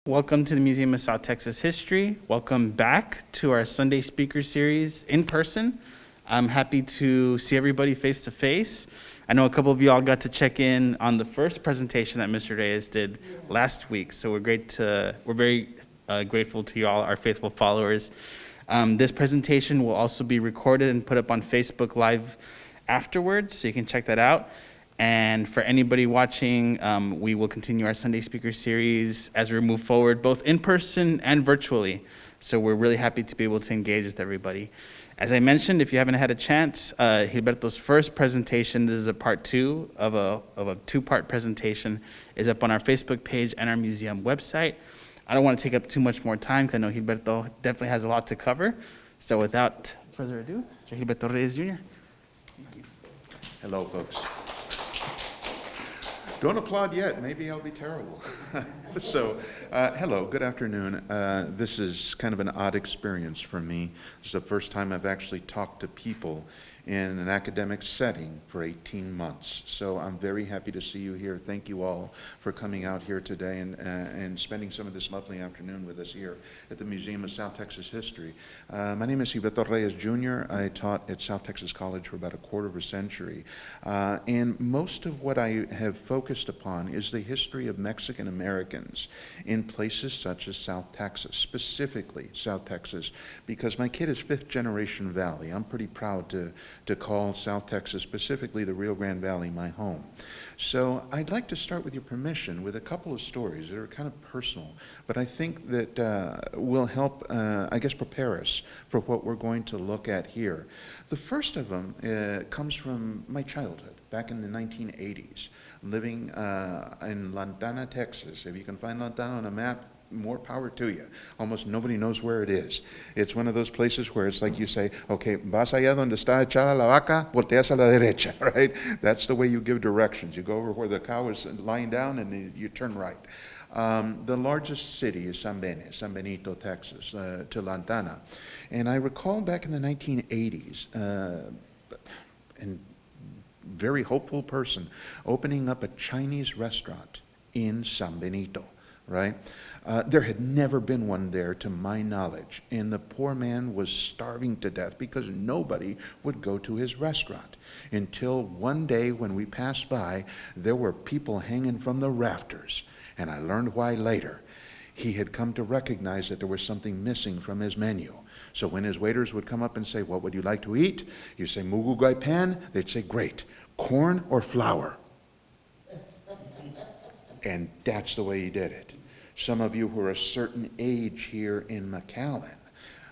Welcome to the Museum of South Texas History. Welcome back to our Sunday Speaker Series in person. I'm happy to see everybody face to face. I know a couple of you all got to check in on the first presentation that Mr. Reyes did last week, so we're very grateful to you all, our faithful followers. This presentation will also be recorded and put up on Facebook Live afterwards, so you can check that out. And for anybody watching, we will continue our Sunday Speaker Series as we move forward, both in person and virtually. So we're really happy to be able to engage with everybody. As I mentioned, if you haven't had a chance, Gilberto's first presentation, this is a part two of a two-part presentation, is up on our Facebook page and our museum website. I don't want to take up too much more time because I know Gilberto definitely has a lot to cover. So without further ado, Mr. Gilberto Reyes Jr. Hello, folks. Don't applaud yet. Maybe I'll be terrible. Hello, good afternoon. This is kind of an odd experience for me. This is the first time I've actually talked to people in an academic setting for 18 months. So I'm very happy to see you here. Thank you all for coming out here today and spending some of this lovely afternoon with us here at the Museum of South Texas History. My name is Gilberto Reyes Jr. I taught at South Texas College for about a quarter of a century. And most of what I have focused upon is the history of Mexican Americans in places such as South Texas, specifically South Texas, because my kid is fifth generation Valley. I'm pretty proud to call South Texas, specifically the Rio Grande Valley, my home. So I'd like to start, with your permission, with a couple of stories that are kind of personal, but I think that will help, prepare us for what we're going to look at here. The first of them comes from my childhood, back in the 1980s, living in Lantana, Texas. If you can find Lantana on a map, more power to you. Almost nobody knows where it is. It's one of those places where it's like you say, okay, vas allá donde está echada la vaca, volteas a la derecha, right? That's the way you give directions. You go over where the cow is lying down and then you turn right. The largest city is San Benito, Texas, to Lantana. And I recall back in the 1980s, and very hopeful person, opening up a Chinese restaurant in San Benito, right? There had never been one there to my knowledge, and the poor man was starving to death because nobody would go to his restaurant. Until one day when we passed by, there were people hanging from the rafters, and I learned why later. He had come to recognize that there was something missing from his menu. So when his waiters would come up and say, what would you like to eat? You say, mugugay pan? They'd say, great. Corn or flour? And that's the way he did it. Some of you who are a certain age here in McAllen,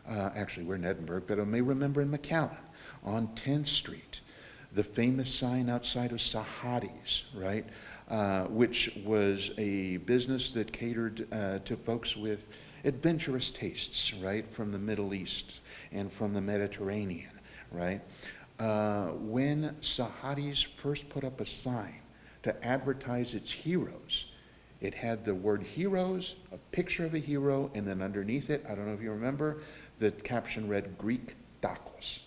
actually we're in Edinburgh, but I may remember in McAllen, on 10th Street, the famous sign outside of Sahadi's, right, which was a business that catered to folks with adventurous tastes, right, from the Middle East and from the Mediterranean, right? When Sahadi's first put up a sign to advertise its heroes, it had the word heroes, a picture of a hero, and then underneath it, I don't know if you remember, the caption read Greek tacos.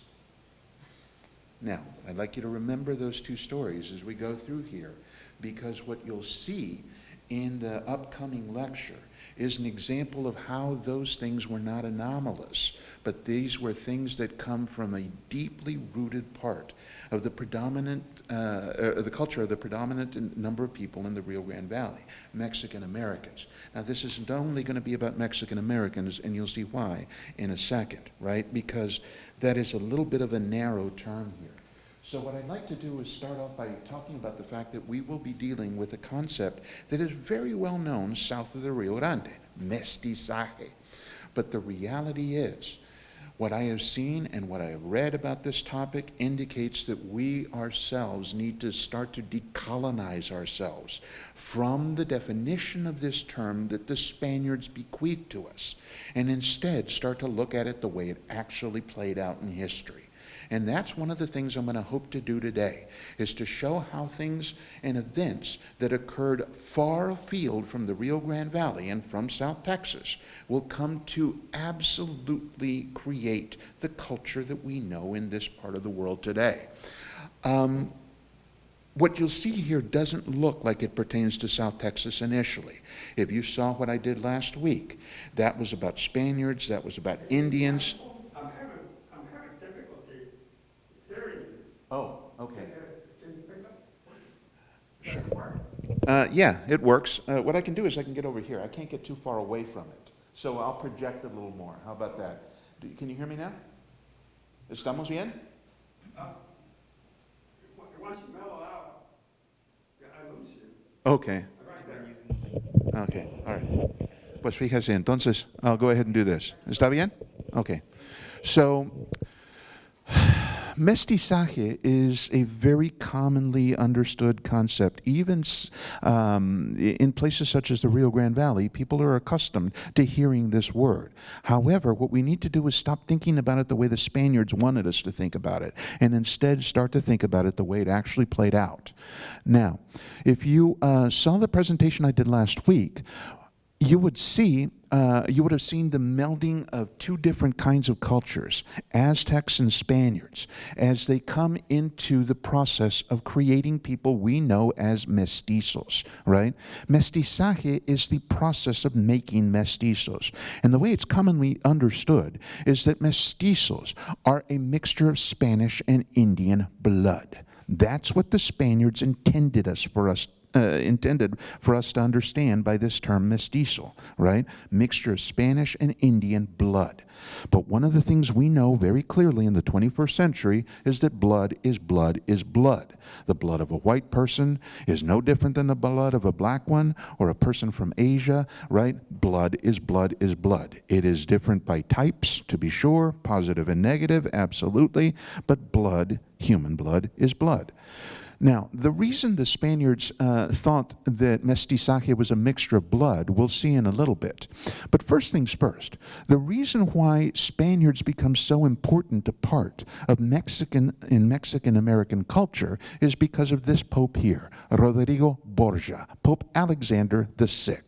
Now, I'd like you to remember those two stories as we go through here, because what you'll see in the upcoming lecture is an example of how those things were not anomalous, but these were things that come from a deeply rooted part of the predominant, the culture of the predominant number of people in the Rio Grande Valley, Mexican Americans. Now, this isn't only going to be about Mexican Americans, and you'll see why in a second, right? Because that is a little bit of a narrow term here. So what I'd like to do is start off by talking about the fact that we will be dealing with a concept that is very well known south of the Rio Grande, mestizaje. But the reality is, what I have seen and what I have read about this topic indicates that we ourselves need to start to decolonize ourselves from the definition of this term that the Spaniards bequeathed to us, and instead start to look at it the way it actually played out in history. And that's one of the things I'm going to hope to do today, is to show how things and events that occurred far afield from the Rio Grande Valley and from South Texas will come to absolutely create the culture that we know in this part of the world today. What you'll see here doesn't look like it pertains to South Texas initially. If you saw what I did last week, that was about Spaniards, that was about Indians. I'm having difficulty hearing you. Oh, okay. Can you pick up? Sure. Does it work? Yeah, it works. What I can do is I can get over here. I can't get too far away from it. So I'll project a little more. How about that? Can you hear me now? ¿Estamos bien? Once you mellow out, I lose you. Okay. Right there. Okay, all right. Pues fíjese, entonces, I'll go ahead and do this. ¿Está bien? Okay. So, mestizaje is a very commonly understood concept. Even in places such as the Rio Grande Valley, people are accustomed to hearing this word. However, what we need to do is stop thinking about it the way the Spaniards wanted us to think about it, and instead start to think about it the way it actually played out. Now, if you saw the presentation I did last week, you would have seen the melding of two different kinds of cultures, Aztecs and Spaniards, as they come into the process of creating people we know as mestizos, right? Mestizaje is the process of making mestizos. And the way it's commonly understood is that mestizos are a mixture of Spanish and Indian blood. That's what the Spaniards intended for us to understand by this term mestizo, right? Mixture of Spanish and Indian blood. But one of the things we know very clearly in the 21st century is that blood is blood is blood. The blood of a white person is no different than the blood of a black one or a person from Asia, right? Blood is blood is blood. It is different by types, to be sure, positive and negative, absolutely, but blood, human blood, is blood. Now, the reason the Spaniards thought that mestizaje was a mixture of blood, we'll see in a little bit. But first things first, the reason why Spaniards become so important a part of Mexican-American culture is because of this Pope here, Rodrigo Borgia, Pope Alexander VI.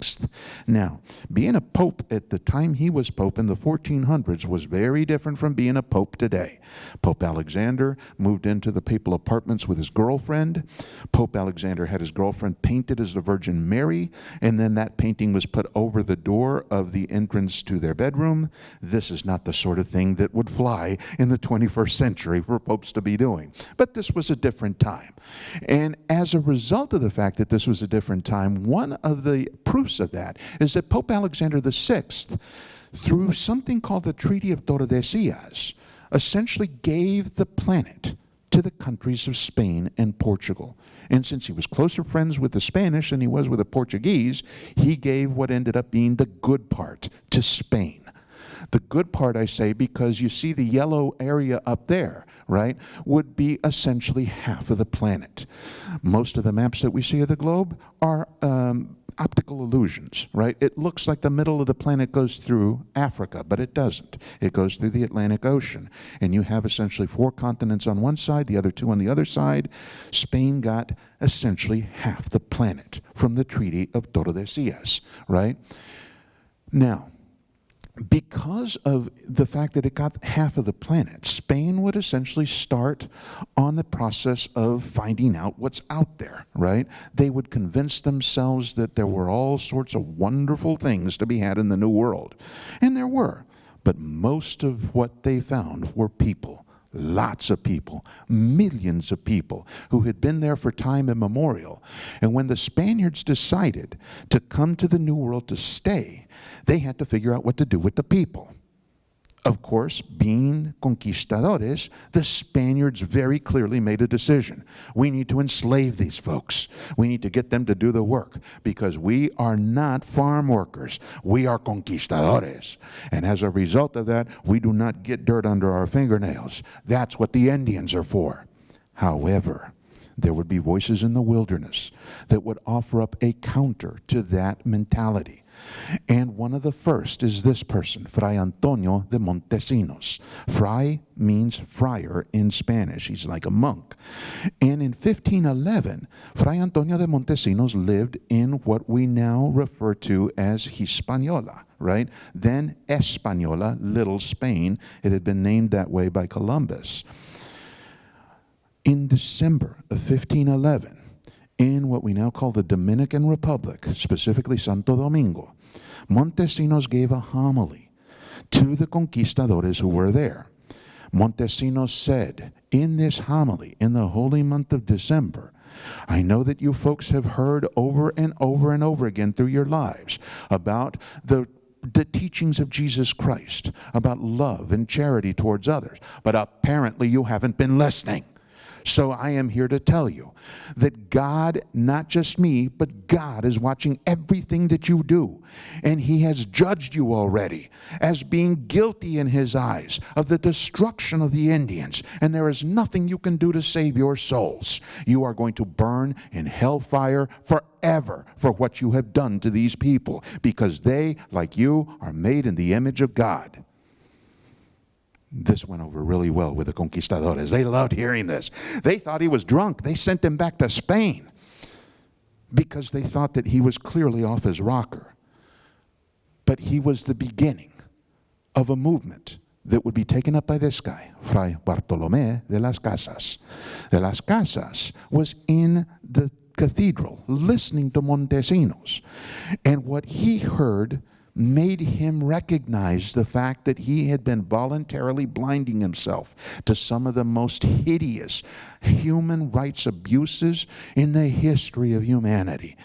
Now, being a Pope at the time he was Pope in the 1400s was very different from being a Pope today. Pope Alexander moved into the papal apartments with his girlfriend. Pope Alexander had his girlfriend painted as the Virgin Mary, and then that painting was put over the door of the entrance to their bedroom. This is not the sort of thing that would fly in the 21st century for popes to be doing. But this was a different time. And as a result of the fact that this was a different time, one of the proofs of that is that Pope Alexander VI, through something called the Treaty of Tordesillas, essentially gave the planet to the countries of Spain and Portugal. And since he was closer friends with the Spanish than he was with the Portuguese, he gave what ended up being the good part to Spain. The good part, I say, because you see the yellow area up there, right, would be essentially half of the planet. Most of the maps that we see of the globe are optical illusions, right? It looks like the middle of the planet goes through Africa, but it doesn't. It goes through the Atlantic Ocean. And you have essentially 4 continents on one side, the other 2 on the other side. Spain got essentially half the planet from the Treaty of Tordesillas, right? Now, because of the fact that it got half of the planet, Spain would essentially start on the process of finding out what's out there, right? They would convince themselves that there were all sorts of wonderful things to be had in the New World. And there were. But most of what they found were people. Lots of people, millions of people who had been there for time immemorial. And when the Spaniards decided to come to the New World to stay, they had to figure out what to do with the people. Of course, being conquistadores, the Spaniards very clearly made a decision. We need to enslave these folks. We need to get them to do the work because we are not farm workers. We are conquistadores. And as a result of that, we do not get dirt under our fingernails. That's what the Indians are for. However, there would be voices in the wilderness that would offer up a counter to that mentality. And one of the first is this person, Fray Antonio de Montesinos. Fray means friar in Spanish. He's like a monk. And in 1511, Fray Antonio de Montesinos lived in what we now refer to as Hispaniola, right? Then Española, Little Spain. It had been named that way by Columbus. In December of 1511, in what we now call the Dominican Republic, specifically Santo Domingo, Montesinos gave a homily to the conquistadores who were there. Montesinos said in this homily, in the holy month of December, I know that you folks have heard over and over and over again through your lives about the teachings of Jesus Christ, about love and charity towards others, but apparently you haven't been listening. So I am here to tell you that God, not just me, but God is watching everything that you do. And He has judged you already as being guilty in His eyes of the destruction of the Indians. And there is nothing you can do to save your souls. You are going to burn in hellfire forever for what you have done to these people, because they, like you, are made in the image of God. This went over really well with the conquistadores. They loved hearing this. They thought he was drunk. They sent him back to Spain because they thought that he was clearly off his rocker. But he was the beginning of a movement that would be taken up by this guy, Fray Bartolomé de las Casas. De las Casas was in the cathedral listening to Montesinos. And what he heard made him recognize the fact that he had been voluntarily blinding himself to some of the most hideous human rights abuses in the history of humanity.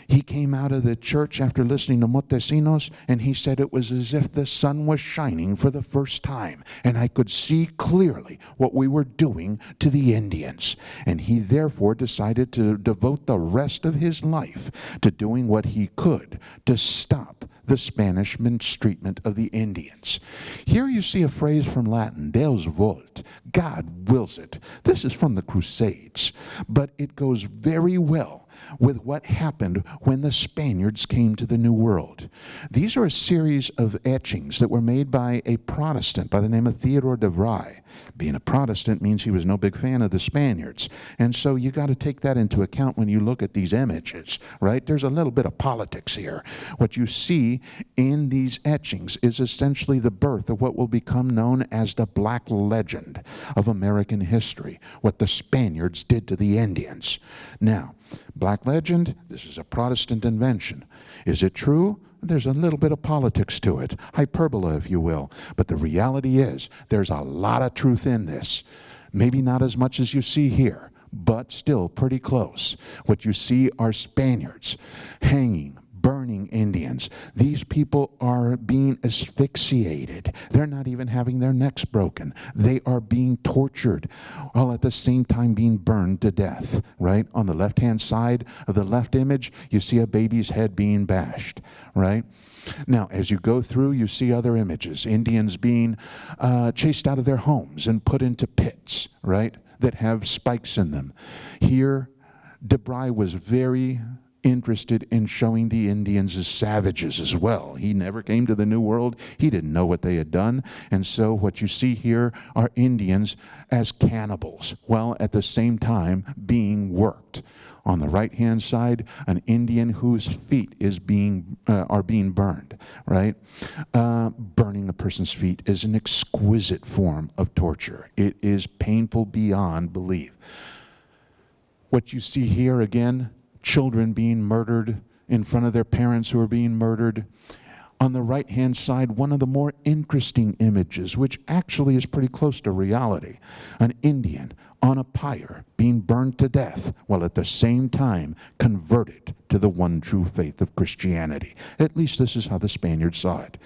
He came out of the church after listening to Montesinos, and he said it was as if the sun was shining for the first time, and I could see clearly what we were doing to the Indians. And he therefore decided to devote the rest of his life to doing what he could to stop the Spanish mistreatment of the Indians. Here you see a phrase from Latin, Deus vult, God wills it. This is from the Crusades, but it goes very well with what happened when the Spaniards came to the New World. These are a series of etchings that were made by a Protestant by the name of Theodore de Vries. Being a Protestant means he was no big fan of the Spaniards. And so you got to take that into account when you look at these images, right? There's a little bit of politics here. What you see in these etchings is essentially the birth of what will become known as the Black Legend of American history, what the Spaniards did to the Indians. Now, Black Legend, this is a Protestant invention. Is it true? There's a little bit of politics to it, hyperbole, if you will. But the reality is, there's a lot of truth in this. Maybe not as much as you see here, but still pretty close. What you see are Spaniards hanging, burning Indians. These people are being asphyxiated. They're not even having their necks broken. They are being tortured, while at the same time being burned to death, right? On the left-hand side of the left image, you see a baby's head being bashed, right? Now, as you go through, you see other images. Indians being chased out of their homes and put into pits, right, that have spikes in them. Here, de Vries was very interested in showing the Indians as savages as well. He never came to the New World. He didn't know what they had done. And so what you see here are Indians as cannibals, while at the same time being worked. On the right-hand side, an Indian whose feet are being burned, right? Burning a person's feet is an exquisite form of torture. It is painful beyond belief. What you see here again, children being murdered in front of their parents who are being murdered. On the right-hand side, one of the more interesting images, which actually is pretty close to reality. An Indian on a pyre being burned to death, while at the same time converted to the one true faith of Christianity. At least this is how the Spaniards saw it.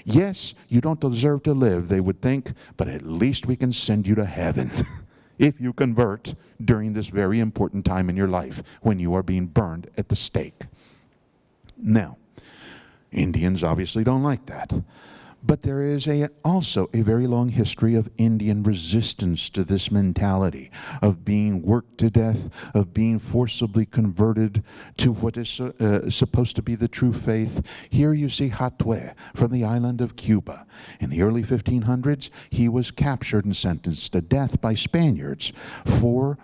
Yes, you don't deserve to live, they would think, but at least we can send you to heaven. If you convert during this very important time in your life when you are being burned at the stake. Now, Indians obviously don't like that. But there is also a very long history of Indian resistance to this mentality of being worked to death, of being forcibly converted to what is supposed to be the true faith. Here you see Hatue from the island of Cuba. In the early 1500s, he was captured and sentenced to death by Spaniards for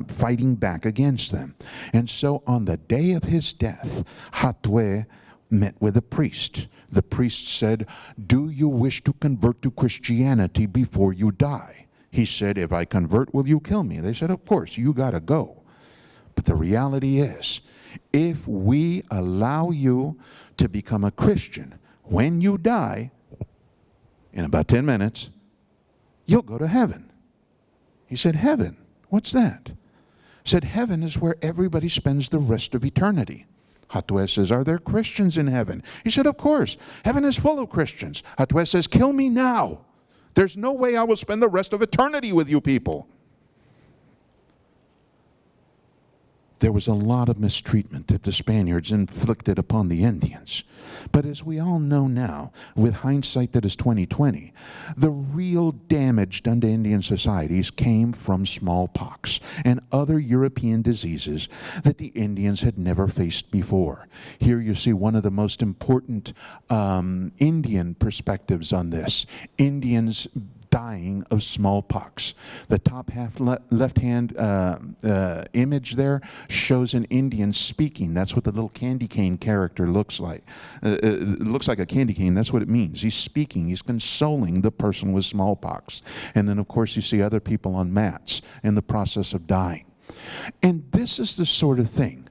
fighting back against them. And so on the day of his death, Hatue met with a priest. The priest said, "Do you wish to convert to Christianity before you die?" He said, "If I convert, will you kill me?" They said, "Of course, you got to go." But the reality is, if we allow you to become a Christian, when you die, in about 10 minutes, you'll go to heaven. He said, heaven? What's that? He said, heaven is where everybody spends the rest of eternity. Hatue says, are there Christians in heaven? He said, of course. Heaven is full of Christians. Hatue says, kill me now. There's no way I will spend the rest of eternity with you people. There was a lot of mistreatment that the Spaniards inflicted upon the Indians. But as we all know now, with hindsight that is 2020, the real damage done to Indian societies came from smallpox and other European diseases that the Indians had never faced before. Here you see one of the most important Indian perspectives on this. Indians dying of smallpox. The top half left-hand image there shows an Indian speaking. That's what the little candy cane character looks like. It looks like a candy cane. That's what it means. He's speaking. He's consoling the person with smallpox. And then, of course, you see other people on mats in the process of dying. And this is the sort of thing,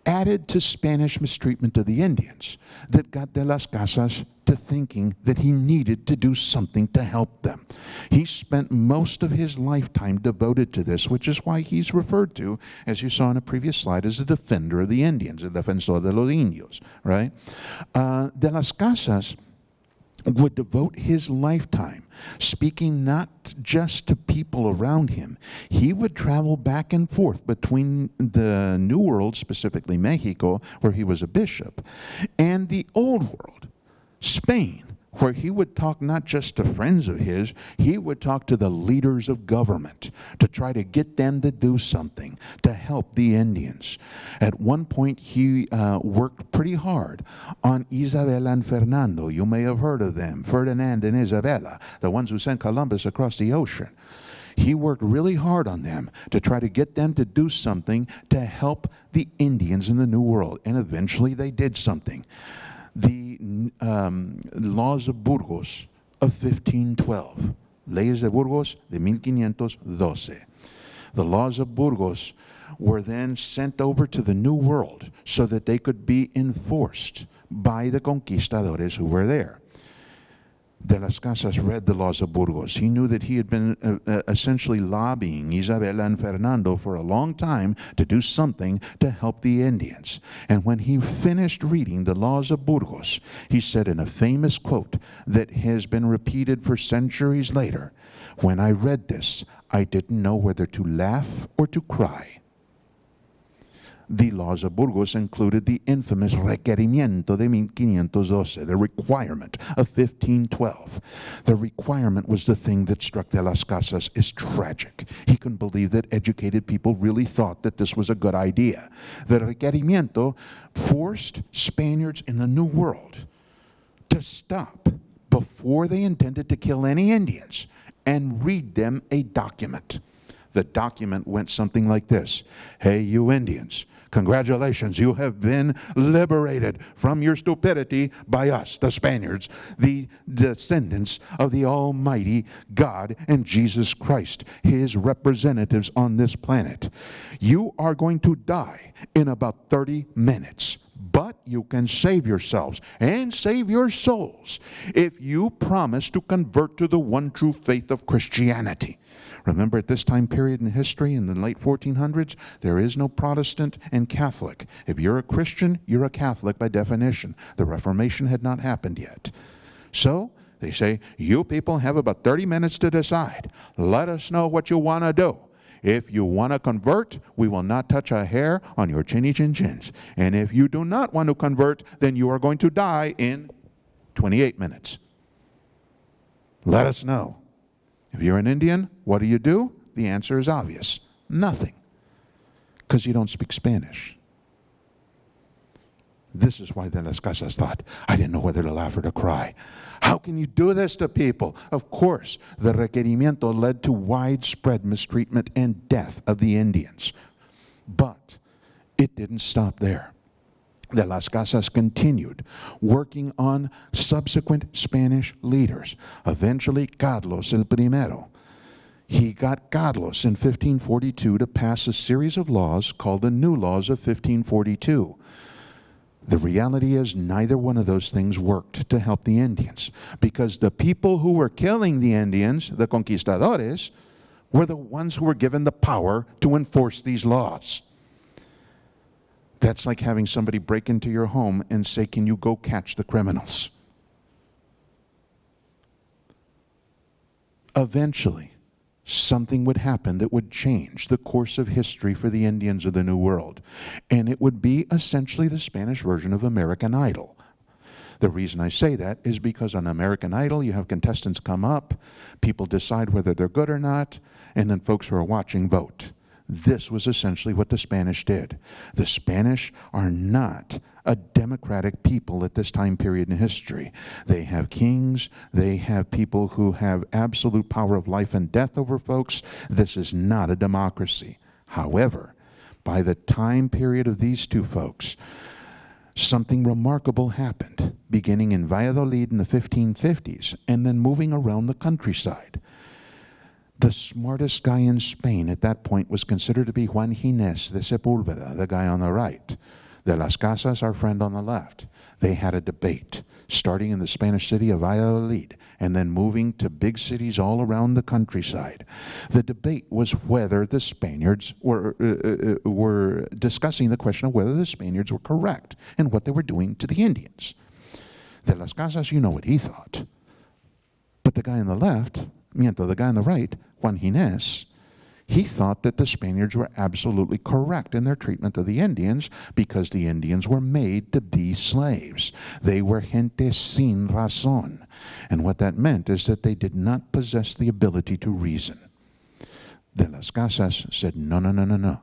added to Spanish mistreatment of the Indians, that got De las Casas to thinking that he needed to do something to help them. He spent most of his lifetime devoted to this, which is why he's referred to, as you saw in a previous slide, as the defender of the Indians, el defensor de los indios, right? De las Casas would devote his lifetime speaking not just to people around him. He would travel back and forth between the New World, specifically Mexico, where he was a bishop, and the Old World, Spain, where he would talk not just to friends of his, he would talk to the leaders of government to try to get them to do something to help the Indians. At one point, he worked pretty hard on Isabella and Fernando. You may have heard of them, Ferdinand and Isabella, the ones who sent Columbus across the ocean. He worked really hard on them to try to get them to do something to help the Indians in the New World, and eventually they did something. The laws of Burgos of 1512, Leyes de Burgos de 1512. The laws of Burgos were then sent over to the New World so that they could be enforced by the conquistadores who were there. De las Casas read the laws of Burgos. He knew that he had been essentially lobbying Isabella and Fernando for a long time to do something to help the Indians. And when he finished reading the laws of Burgos, he said in a famous quote that has been repeated for centuries later, "When I read this, I didn't know whether to laugh or to cry." The laws of Burgos included the infamous requerimiento de 1512, the requirement of 1512. The requirement was the thing that struck De las Casas as tragic. He couldn't believe that educated people really thought that this was a good idea. The requerimiento forced Spaniards in the New World to stop before they intended to kill any Indians and read them a document. The document went something like this: "Hey, you Indians, congratulations, you have been liberated from your stupidity by us, the Spaniards, the descendants of the Almighty God and Jesus Christ, His representatives on this planet. You are going to die in about 30 minutes. But you can save yourselves and save your souls if you promise to convert to the one true faith of Christianity." Remember, at this time period in history, in the late 1400s, there is no Protestant and Catholic. If you're a Christian, you're a Catholic by definition. The Reformation had not happened yet. So they say, you people have about 30 minutes to decide. Let us know what you want to do. If you want to convert, we will not touch a hair on your chinny chin chins. And if you do not want to convert, then you are going to die in 28 minutes. Let us know. If you're an Indian, what do? The answer is obvious. Nothing. Because you don't speak Spanish. This is why De las Casas thought, I didn't know whether to laugh or to cry. How can you do this to people? Of course, the requerimiento led to widespread mistreatment and death of the Indians. But it didn't stop there. De las Casas continued working on subsequent Spanish leaders. Eventually, Carlos el Primero. He got Carlos in 1542 to pass a series of laws called the New Laws of 1542. The reality is neither one of those things worked to help the Indians, because the people who were killing the Indians, the conquistadores, were the ones who were given the power to enforce these laws. That's like having somebody break into your home and say, "Can you go catch the criminals?" Eventually, something would happen that would change the course of history for the Indians of the New World. And it would be essentially the Spanish version of American Idol. The reason I say that is because on American Idol, you have contestants come up, people decide whether they're good or not, and then folks who are watching vote. This was essentially what the Spanish did. The Spanish are not a democratic people at this time period in history. They have kings, they have people who have absolute power of life and death over folks. This is not a democracy. However, by the time period of these two folks, something remarkable happened, beginning in Valladolid in the 1550s and then moving around the countryside. The smartest guy in Spain at that point was considered to be Juan Ginés de Sepúlveda, the guy on the right. De las Casas, our friend on the left. They had a debate, starting in the Spanish city of Valladolid and then moving to big cities all around the countryside. The debate was whether the Spaniards were discussing the question of whether the Spaniards were correct and what they were doing to the Indians. De las Casas, you know what he thought. But the guy on the left, the guy on the right, Juan Ginés, he thought that the Spaniards were absolutely correct in their treatment of the Indians because the Indians were made to be slaves. They were gente sin razón. And what that meant is that they did not possess the ability to reason. De las Casas said, no, no, no, no, no.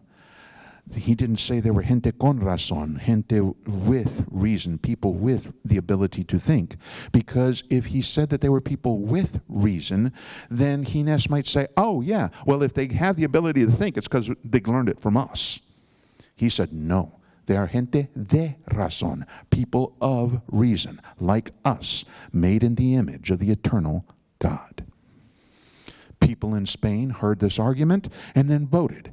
He didn't say they were gente con razón, gente with reason, people with the ability to think. Because if he said that they were people with reason, then Ginés might say, oh yeah, well if they have the ability to think, it's because they learned it from us. He said, no, they are gente de razón, people of reason, like us, made in the image of the eternal God. People in Spain heard this argument and then voted,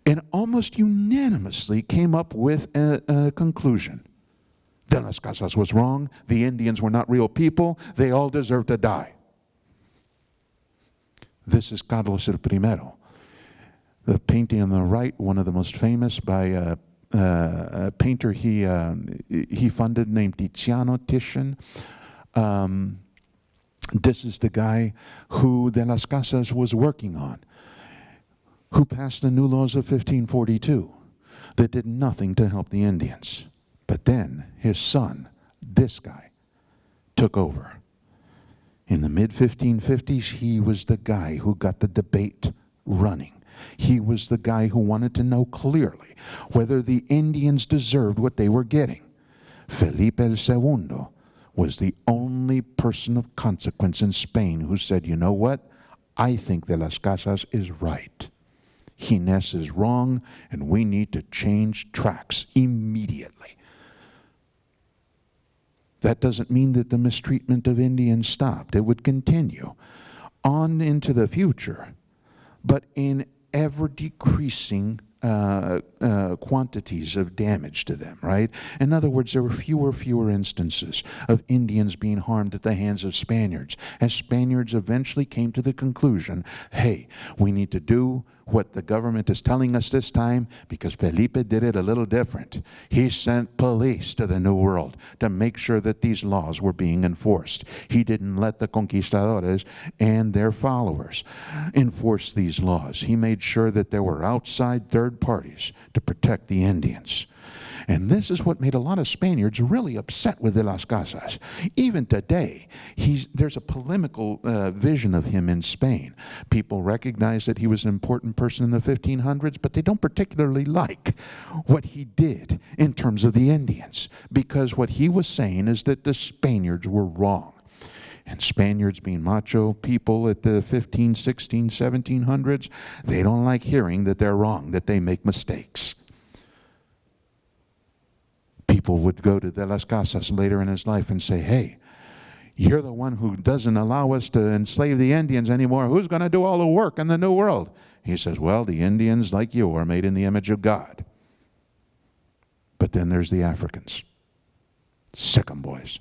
and almost unanimously came up with a conclusion. De las Casas was wrong. The Indians were not real people. They all deserved to die. This is Carlos el Primero. The painting on the right, one of the most famous by a painter he funded named Titian. This is the guy who De las Casas was working on, who passed the New Laws of 1542 that did nothing to help the Indians. But then his son, this guy, took over. In the mid-1550s, he was the guy who got the debate running. He was the guy who wanted to know clearly whether the Indians deserved what they were getting. Felipe El Segundo was the only person of consequence in Spain who said, you know what? I think De las Casas is right. Ginés is wrong, and we need to change tracks immediately. That doesn't mean that the mistreatment of Indians stopped. It would continue on into the future, but in ever decreasing quantities of damage to them, right? In other words, there were fewer instances of Indians being harmed at the hands of Spaniards, as Spaniards eventually came to the conclusion, hey, we need to do what the government is telling us this time, because Felipe did it a little different. He sent police to the New World to make sure that these laws were being enforced. He didn't let the conquistadores and their followers enforce these laws. He made sure that there were outside third parties to protect the Indians. And this is what made a lot of Spaniards really upset with De las Casas. Even today, there's a polemical vision of him in Spain. People recognize that he was an important person in the 1500s, but they don't particularly like what he did in terms of the Indians, because what he was saying is that the Spaniards were wrong. And Spaniards, being macho people at the 15, 16, 1700s, they don't like hearing that they're wrong, that they make mistakes. People would go to De las Casas later in his life and say, hey, You're the one who doesn't allow us to enslave the Indians anymore. Who's going to do all the work in the New World? He says, well, the Indians, like you, are made in the image of God. But then there's the Africans. Sick 'em, boys.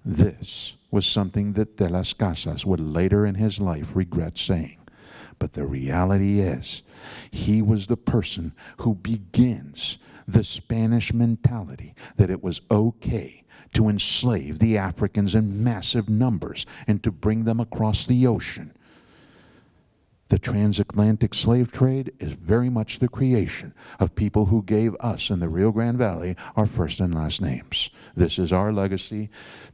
This was something that De las Casas would later in his life regret saying. But the reality is, he was the person who begins the Spanish mentality that it was okay to enslave the Africans in massive numbers and to bring them across the ocean. The transatlantic slave trade is very much the creation of people who gave us in the Rio Grande Valley our first and last names. This is our legacy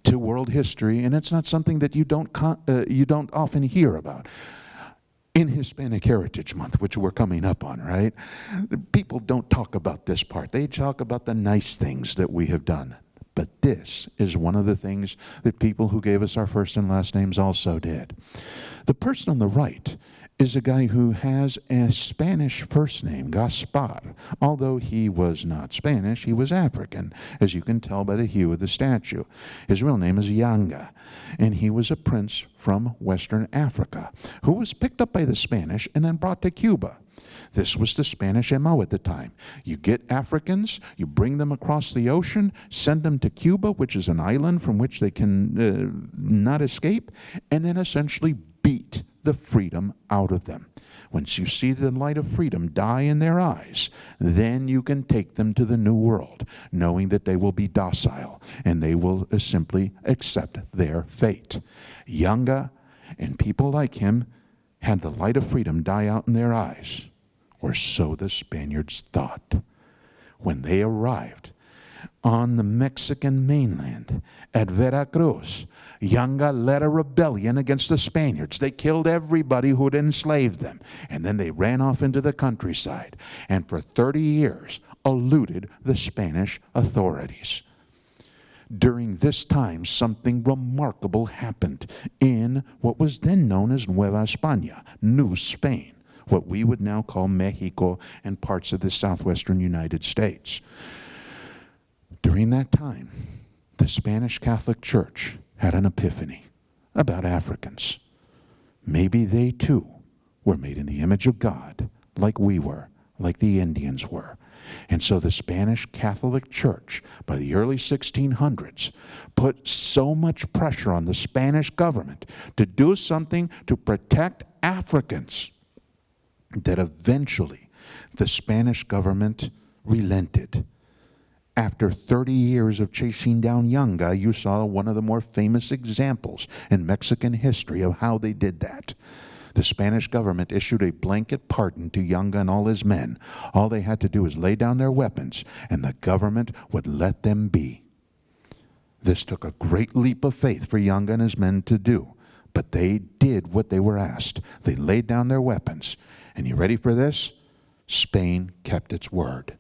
to world history, and it's not something that you don't often hear about. In Hispanic Heritage Month, which we're coming up on, right? People don't talk about this part. They talk about the nice things that we have done. But this is one of the things that people who gave us our first and last names also did. The person on the right is a guy who has a Spanish first name, Gaspar. Although he was not Spanish, he was African, as you can tell by the hue of the statue. His real name is Yanga, and he was a prince from Western Africa who was picked up by the Spanish and then brought to Cuba. This was the Spanish MO at the time. You get Africans, you bring them across the ocean, send them to Cuba, which is an island from which they can not escape, and then essentially beat the freedom out of them. Once you see the light of freedom die in their eyes, then you can take them to the New World, knowing that they will be docile and they will simply accept their fate. Yanga and people like him had the light of freedom die out in their eyes, or so the Spaniards thought. When they arrived on the Mexican mainland at Veracruz, Yanga led a rebellion against the Spaniards. They killed everybody who had enslaved them, and then they ran off into the countryside, and for 30 years eluded the Spanish authorities. During this time, something remarkable happened in what was then known as Nueva España, New Spain, what we would now call Mexico and parts of the southwestern United States. During that time, the Spanish Catholic Church had an epiphany about Africans. Maybe they too were made in the image of God, like we were, like the Indians were. And so the Spanish Catholic Church, by the early 1600s, put so much pressure on the Spanish government to do something to protect Africans that eventually the Spanish government relented. After 30 years of chasing down Yanga, you saw one of the more famous examples in Mexican history of how they did that. The Spanish government issued a blanket pardon to Yanga and all his men. All they had to do was lay down their weapons, and the government would let them be. This took a great leap of faith for Yanga and his men to do, but they did what they were asked. They laid down their weapons. And you ready for this? Spain kept its word.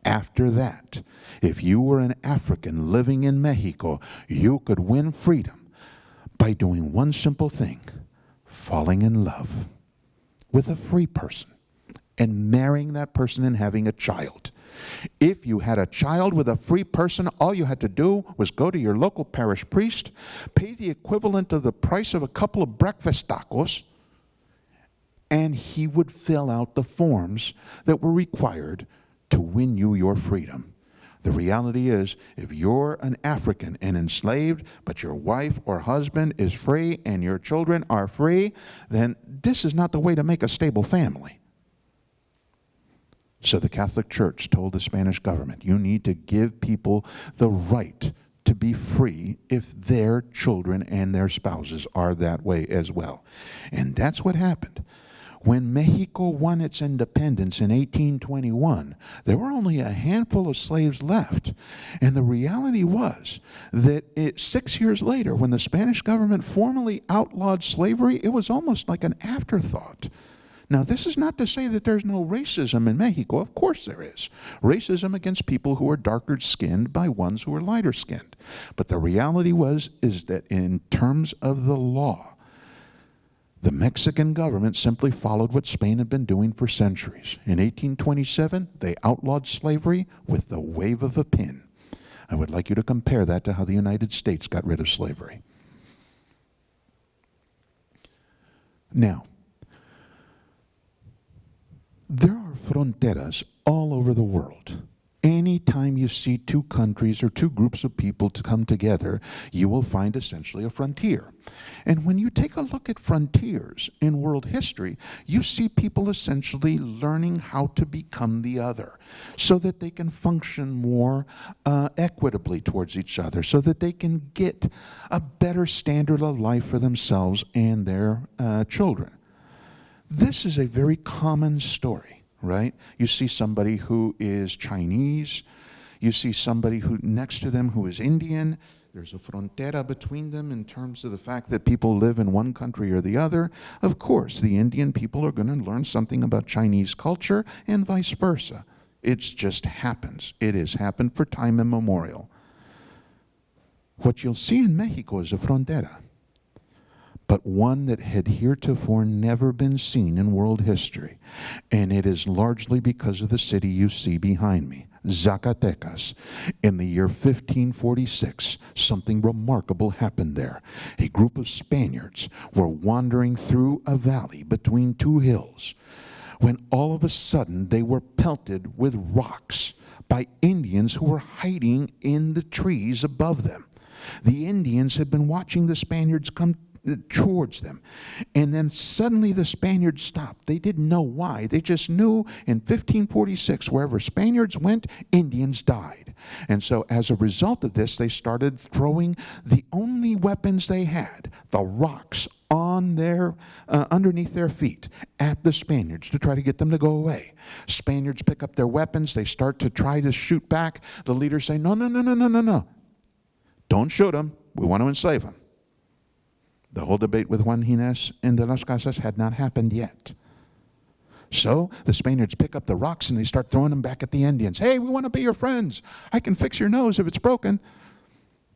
After that, if you were an African living in Mexico, you could win freedom by doing one simple thing: falling in love with a free person and marrying that person and having a child. If you had a child with a free person, all you had to do was go to your local parish priest, pay the equivalent of the price of a couple of breakfast tacos, and he would fill out the forms that were required to win you your freedom. The reality is, if you're an African and enslaved, but your wife or husband is free and your children are free, then this is not the way to make a stable family. So the Catholic Church told the Spanish government, you need to give people the right to be free if their children and their spouses are that way as well. And that's what happened. When Mexico won its independence in 1821, there were only a handful of slaves left. And the reality was that 6 years later, when the Spanish government formally outlawed slavery, it was almost like an afterthought. Now, this is not to say that there's no racism in Mexico. Of course there is. Racism against people who are darker skinned by ones who are lighter skinned. But the reality is that in terms of the law, the Mexican government simply followed what Spain had been doing for centuries. In 1827, they outlawed slavery with the wave of a pen. I would like you to compare that to how the United States got rid of slavery. Now, there are fronteras all over the world. Anytime you see two countries or two groups of people to come together, you will find essentially a frontier. And when you take a look at frontiers in world history, you see people essentially learning how to become the other so that they can function more equitably towards each other, so that they can get a better standard of life for themselves and their children. This is a very common story, right? You see somebody who is Chinese. You see somebody who next to them who is Indian. There's a frontera between them in terms of the fact that people live in one country or the other. Of course, the Indian people are going to learn something about Chinese culture and vice versa. It just happens. It has happened for time immemorial. What you'll see in Mexico is a frontera, but one that had heretofore never been seen in world history. And it is largely because of the city you see behind me, Zacatecas. In the year 1546, something remarkable happened there. A group of Spaniards were wandering through a valley between two hills when all of a sudden they were pelted with rocks by Indians who were hiding in the trees above them. The Indians had been watching the Spaniards come towards them. And then suddenly the Spaniards stopped. They didn't know why. They just knew in 1546, wherever Spaniards went, Indians died. And so as a result of this, they started throwing the only weapons they had, the rocks, on their underneath their feet at the Spaniards to try to get them to go away. Spaniards pick up their weapons. They start to try to shoot back. The leaders say, no, no, no, no, no, no, no. Don't shoot them. We want to enslave them. The whole debate with Juan Gines and de las Casas had not happened yet. So the Spaniards pick up the rocks and they start throwing them back at the Indians. Hey, we want to be your friends. I can fix your nose if it's broken.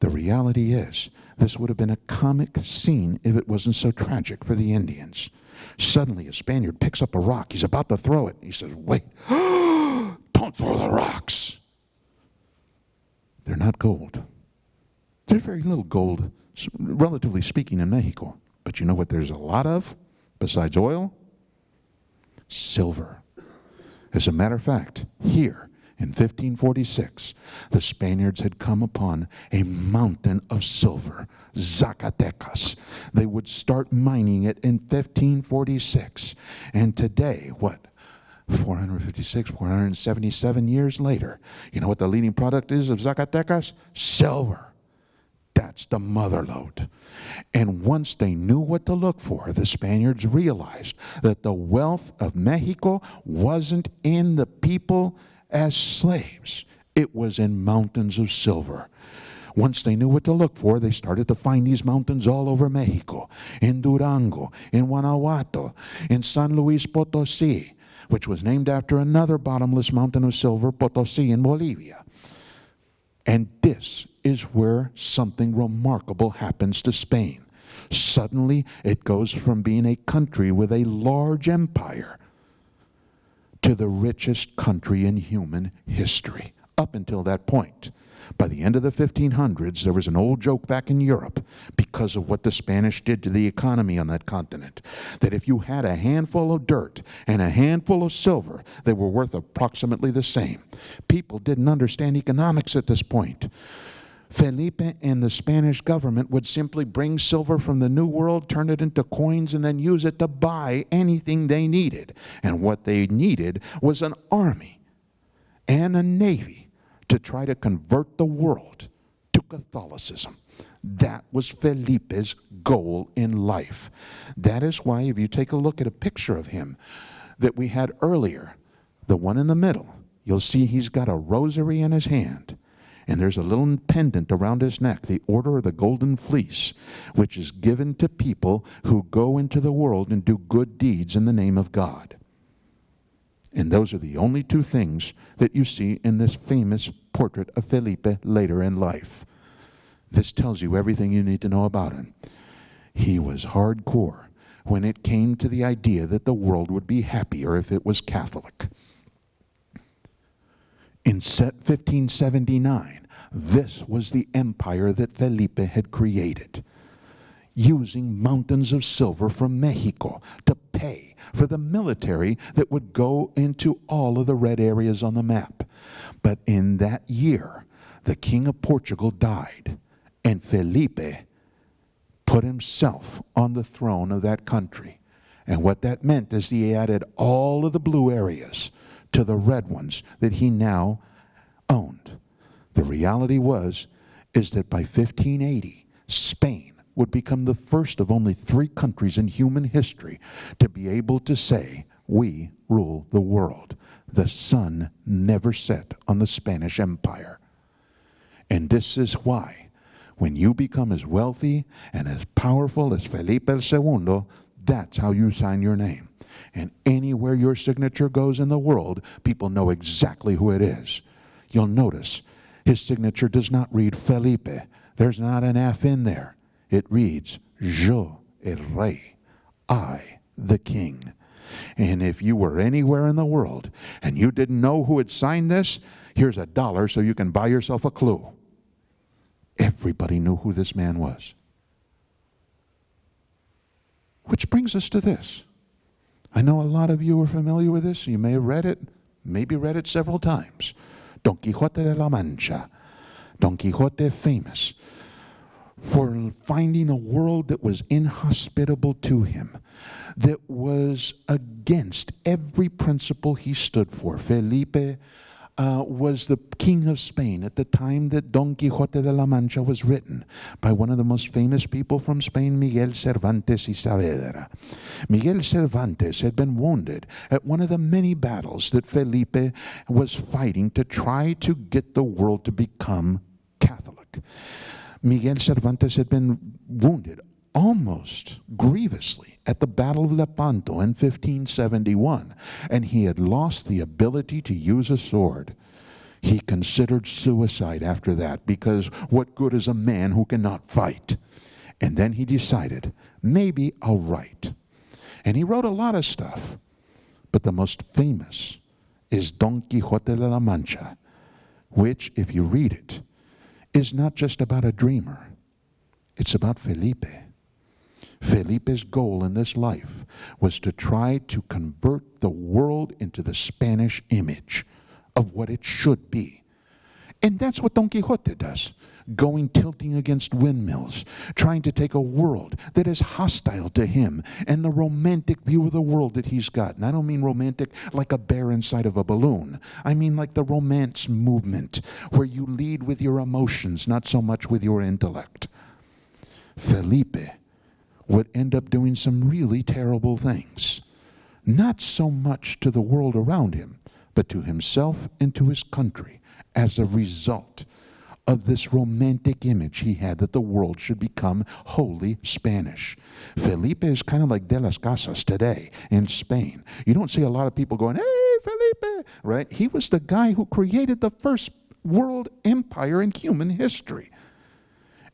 The reality is, this would have been a comic scene if it wasn't so tragic for the Indians. Suddenly, a Spaniard picks up a rock. He's about to throw it. He says, wait, don't throw the rocks. They're not gold. There's very little gold, relatively speaking, in Mexico. But you know what there's a lot of, besides oil? Silver. As a matter of fact, here in 1546, the Spaniards had come upon a mountain of silver, Zacatecas. They would start mining it in 1546. And today, 477 years later, you know what the leading product is of Zacatecas? Silver. That's the mother lode. And once they knew what to look for, the Spaniards realized that the wealth of Mexico wasn't in the people as slaves. It was in mountains of silver. Once they knew what to look for, they started to find these mountains all over Mexico, in Durango, in Guanajuato, in San Luis Potosí, which was named after another bottomless mountain of silver, Potosí in Bolivia. And this is where something remarkable happens to Spain. Suddenly, it goes from being a country with a large empire to the richest country in human history. Up until that point, by the end of the 1500s, there was an old joke back in Europe because of what the Spanish did to the economy on that continent, that if you had a handful of dirt and a handful of silver, they were worth approximately the same. People didn't understand economics at this point. Felipe and the Spanish government would simply bring silver from the New World, turn it into coins, and then use it to buy anything they needed. And what they needed was an army and a navy to try to convert the world to Catholicism. That was Felipe's goal in life. That is why, if you take a look at a picture of him that we had earlier, the one in the middle, you'll see he's got a rosary in his hand. And there's a little pendant around his neck, the Order of the Golden Fleece, which is given to people who go into the world and do good deeds in the name of God. And those are the only two things that you see in this famous portrait of Felipe later in life. This tells you everything you need to know about him. He was hardcore when it came to the idea that the world would be happier if it was Catholic. In 1579, This was the empire that Felipe had created, using mountains of silver from Mexico to pay for the military that would go into all of the red areas on the map. But in that year, the king of Portugal died, and Felipe put himself on the throne of that country. And what that meant is he added all of the blue areas to the red ones that he now owned. The reality is that by 1580, Spain would become the first of only 3 countries in human history to be able to say, we rule the world. The sun never set on the Spanish Empire. And this is why, when you become as wealthy and as powerful as Felipe El Segundo, that's how you sign your name. And anywhere your signature goes in the world, people know exactly who it is. You'll notice his signature does not read Felipe. There's not an F in there. It reads, Yo el Rey, I, the king. And if you were anywhere in the world and you didn't know who had signed this, here's $1 so you can buy yourself a clue. Everybody knew who this man was. Which brings us to this. I know a lot of you are familiar with this. You may have read it, maybe read it several times. Don Quixote de la Mancha. Don Quixote, famous for finding a world that was inhospitable to him, that was against every principle he stood for. Felipe was the king of Spain at the time that Don Quixote de la Mancha was written by one of the most famous people from Spain, Miguel Cervantes y Saavedra. Miguel Cervantes had been wounded at one of the many battles that Felipe was fighting to try to get the world to become Catholic. Miguel Cervantes had been wounded almost grievously at the Battle of Lepanto in 1571, and he had lost the ability to use a sword. He considered suicide after that, because what good is a man who cannot fight? And then he decided, maybe I'll write. And he wrote a lot of stuff, but the most famous is Don Quixote de la Mancha, which, if you read it, is not just about a dreamer. It's about Felipe. Felipe's goal in this life was to try to convert the world into the Spanish image of what it should be. And that's what Don Quixote does, going tilting against windmills, trying to take a world that is hostile to him and the romantic view of the world that he's got. And I don't mean romantic like a bear inside of a balloon. I mean like the romance movement, where you lead with your emotions, not so much with your intellect. Felipe would end up doing some really terrible things, not so much to the world around him, but to himself and to his country, as a result of this romantic image he had that the world should become wholly Spanish. Felipe is kind of like de las Casas today in Spain. You don't see a lot of people going, hey, Felipe, right? He was the guy who created the first world empire in human history.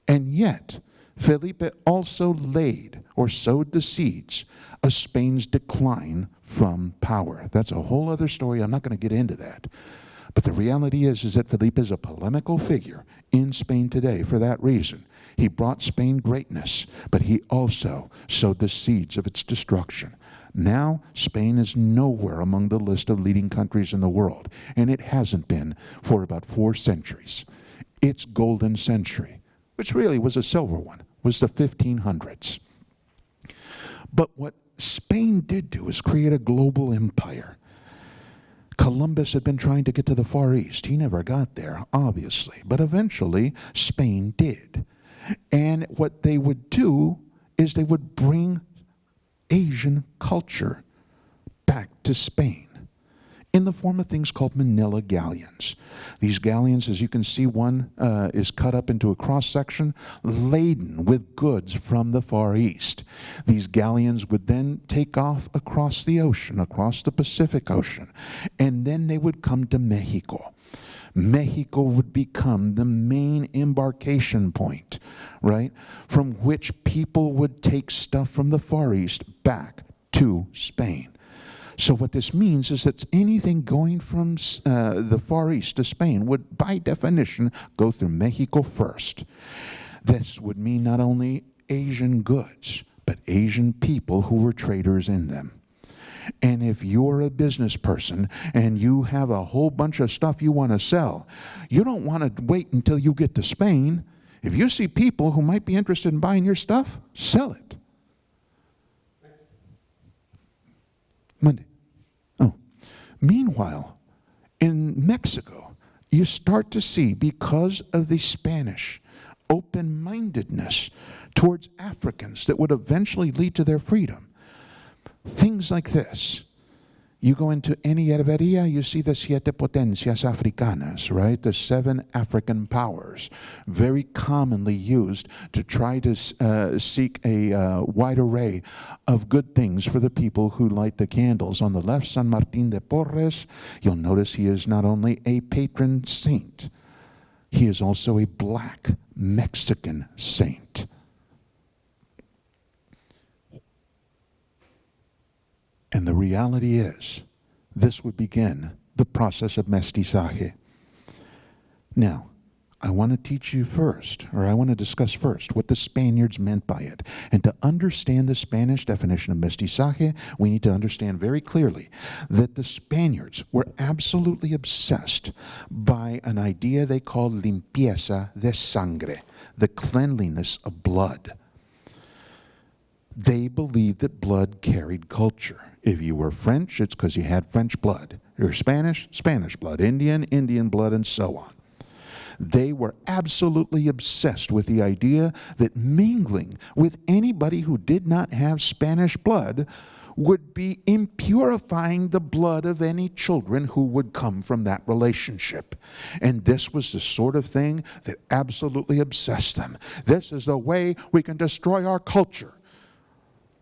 And yet, Felipe also laid or sowed the seeds of Spain's decline from power. That's a whole other story. I'm not going to get into that. But the reality is that Felipe is a polemical figure in Spain today for that reason. He brought Spain greatness, but he also sowed the seeds of its destruction. Now, Spain is nowhere among the list of leading countries in the world, and it hasn't been for about 4 centuries. Its golden century, which really was a silver one, was the 1500s. But what Spain did do is create a global empire. Columbus had been trying to get to the Far East. He never got there, obviously, but eventually Spain did. And what they would do is they would bring Asian culture back to Spain in the form of things called Manila Galleons. These galleons, as you can see, one is cut up into a cross-section laden with goods from the Far East. These galleons would then take off across the ocean, across the Pacific Ocean, and then they would come to Mexico. Mexico would become the main embarkation point, right, from which people would take stuff from the Far East back to Spain. So what this means is that anything going from the Far East to Spain would, by definition, go through Mexico first. This would mean not only Asian goods, but Asian people who were traders in them. And if you're a business person and you have a whole bunch of stuff you want to sell, you don't want to wait until you get to Spain. If you see people who might be interested in buying your stuff, sell it. Monday. Oh. Meanwhile, in Mexico, you start to see, because of the Spanish open-mindedness towards Africans that would eventually lead to their freedom, things like this. You go into any herberia, you see the siete potencias africanas, right? The 7 African powers, very commonly used to try to seek a wide array of good things for the people who light the candles. On the left, San Martin de Porres. You'll notice he is not only a patron saint, he is also a black Mexican saint. And the reality is, this would begin the process of mestizaje. Now, I want to teach you first, or I want to discuss first, what the Spaniards meant by it. And to understand the Spanish definition of mestizaje, we need to understand very clearly that the Spaniards were absolutely obsessed by an idea they called limpieza de sangre, the cleanliness of blood. They believed that blood carried culture. If you were French, it's because you had French blood. You're Spanish, Spanish blood. Indian, Indian blood, and so on. They were absolutely obsessed with the idea that mingling with anybody who did not have Spanish blood would be impurifying the blood of any children who would come from that relationship. And this was the sort of thing that absolutely obsessed them. This is the way we can destroy our culture,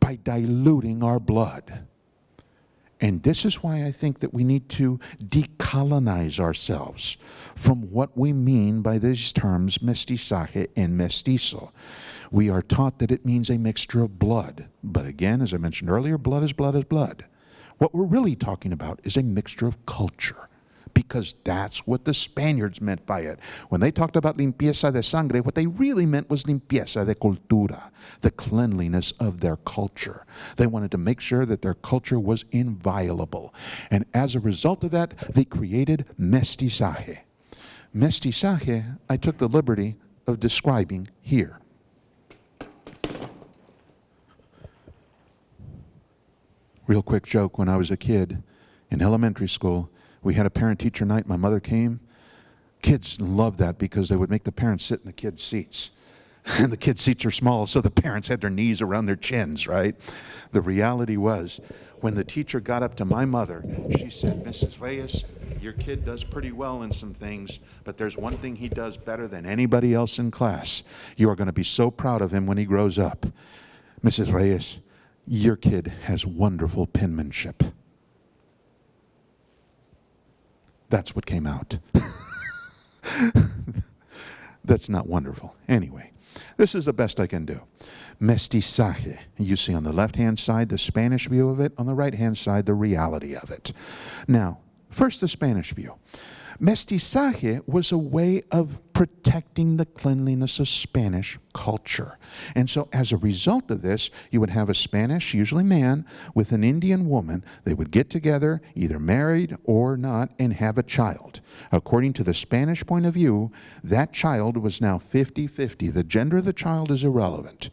by diluting our blood. And this is why I think that we need to decolonize ourselves from what we mean by these terms mestizaje and mestizo. We are taught that it means a mixture of blood. But again, as I mentioned earlier, blood is blood is blood. What we're really talking about is a mixture of culture, because that's what the Spaniards meant by it. When they talked about limpieza de sangre, what they really meant was limpieza de cultura, the cleanliness of their culture. They wanted to make sure that their culture was inviolable. And as a result of that, they created mestizaje. Mestizaje, I took the liberty of describing here. Real quick joke, when I was a kid in elementary school, we had a parent-teacher night. My mother came. Kids loved that because they would make the parents sit in the kids' seats. And the kids' seats are small, so the parents had their knees around their chins, right? The reality was, when the teacher got up to my mother, she said, "Mrs. Reyes, your kid does pretty well in some things, but there's one thing he does better than anybody else in class. You are going to be so proud of him when he grows up. Mrs. Reyes, your kid has wonderful penmanship." That's what came out. That's not wonderful. Anyway, this is the best I can do. Mestizaje. You see on the left-hand side the Spanish view of it, on the right-hand side the reality of it. Now, first the Spanish view. Mestizaje was a way of protecting the cleanliness of Spanish culture. And so as a result of this, you would have a Spanish, usually man, with an Indian woman. They would get together, either married or not, and have a child. According to the Spanish point of view, that child was now 50-50. The gender of the child is irrelevant.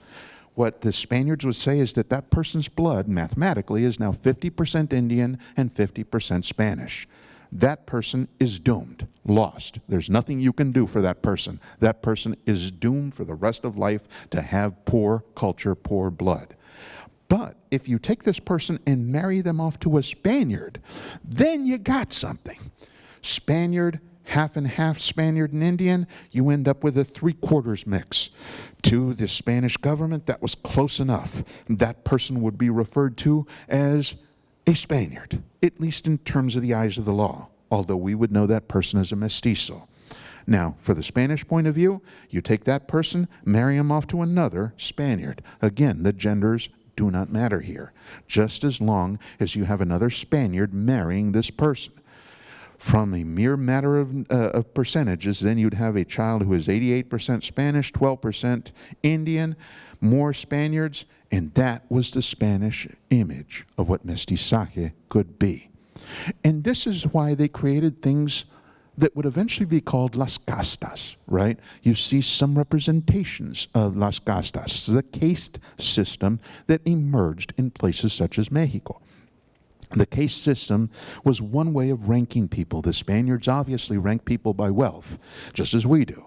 What the Spaniards would say is that that person's blood, mathematically, is now 50% Indian and 50% Spanish. That person is doomed, lost. There's nothing you can do for that person. That person is doomed for the rest of life to have poor culture, poor blood. But if you take this person and marry them off to a Spaniard, then you got something. Spaniard, half and half Spaniard and Indian, you end up with a 3/4 mix. To the Spanish government, that was close enough. That person would be referred to as a Spaniard, at least in terms of the eyes of the law, although we would know that person as a mestizo. Now, for the Spanish point of view, you take that person, marry him off to another Spaniard. Again, the genders do not matter here, just as long as you have another Spaniard marrying this person. From a mere matter of percentages, then you'd have a child who is 88% Spanish, 12% Indian, more Spaniards, and that was the Spanish image of what mestizaje could be. And this is why they created things that would eventually be called las castas, right? You see some representations of las castas, the caste system that emerged in places such as Mexico. The caste system was one way of ranking people. The Spaniards obviously ranked people by wealth, just as we do,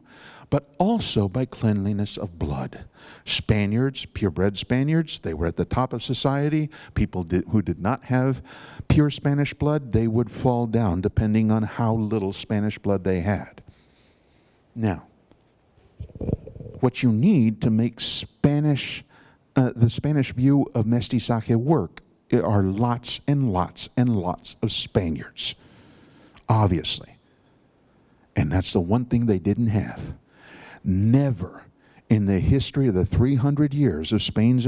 but also by cleanliness of blood. Spaniards, purebred Spaniards, they were at the top of society. People who did not have pure Spanish blood, they would fall down depending on how little Spanish blood they had. Now, what you need to make the Spanish view of mestizaje work are lots and lots and lots of Spaniards, obviously. And that's the one thing they didn't have. Never in the history of the 300 years of Spain's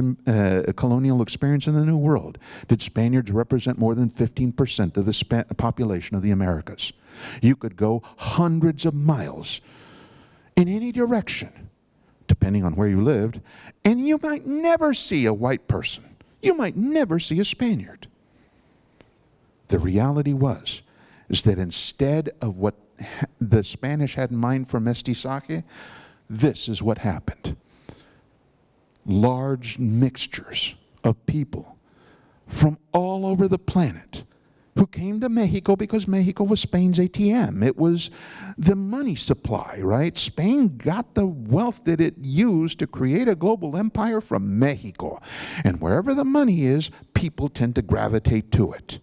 colonial experience in the New World did Spaniards represent more than 15% of the population of the Americas. You could go hundreds of miles in any direction, depending on where you lived, and you might never see a white person. You might never see a Spaniard. The reality is that instead of what the Spanish had in mind for mestizaje, this is what happened. Large mixtures of people from all over the planet who came to Mexico because Mexico was Spain's ATM. It was the money supply, right? Spain got the wealth that it used to create a global empire from Mexico. And wherever the money is, people tend to gravitate to it.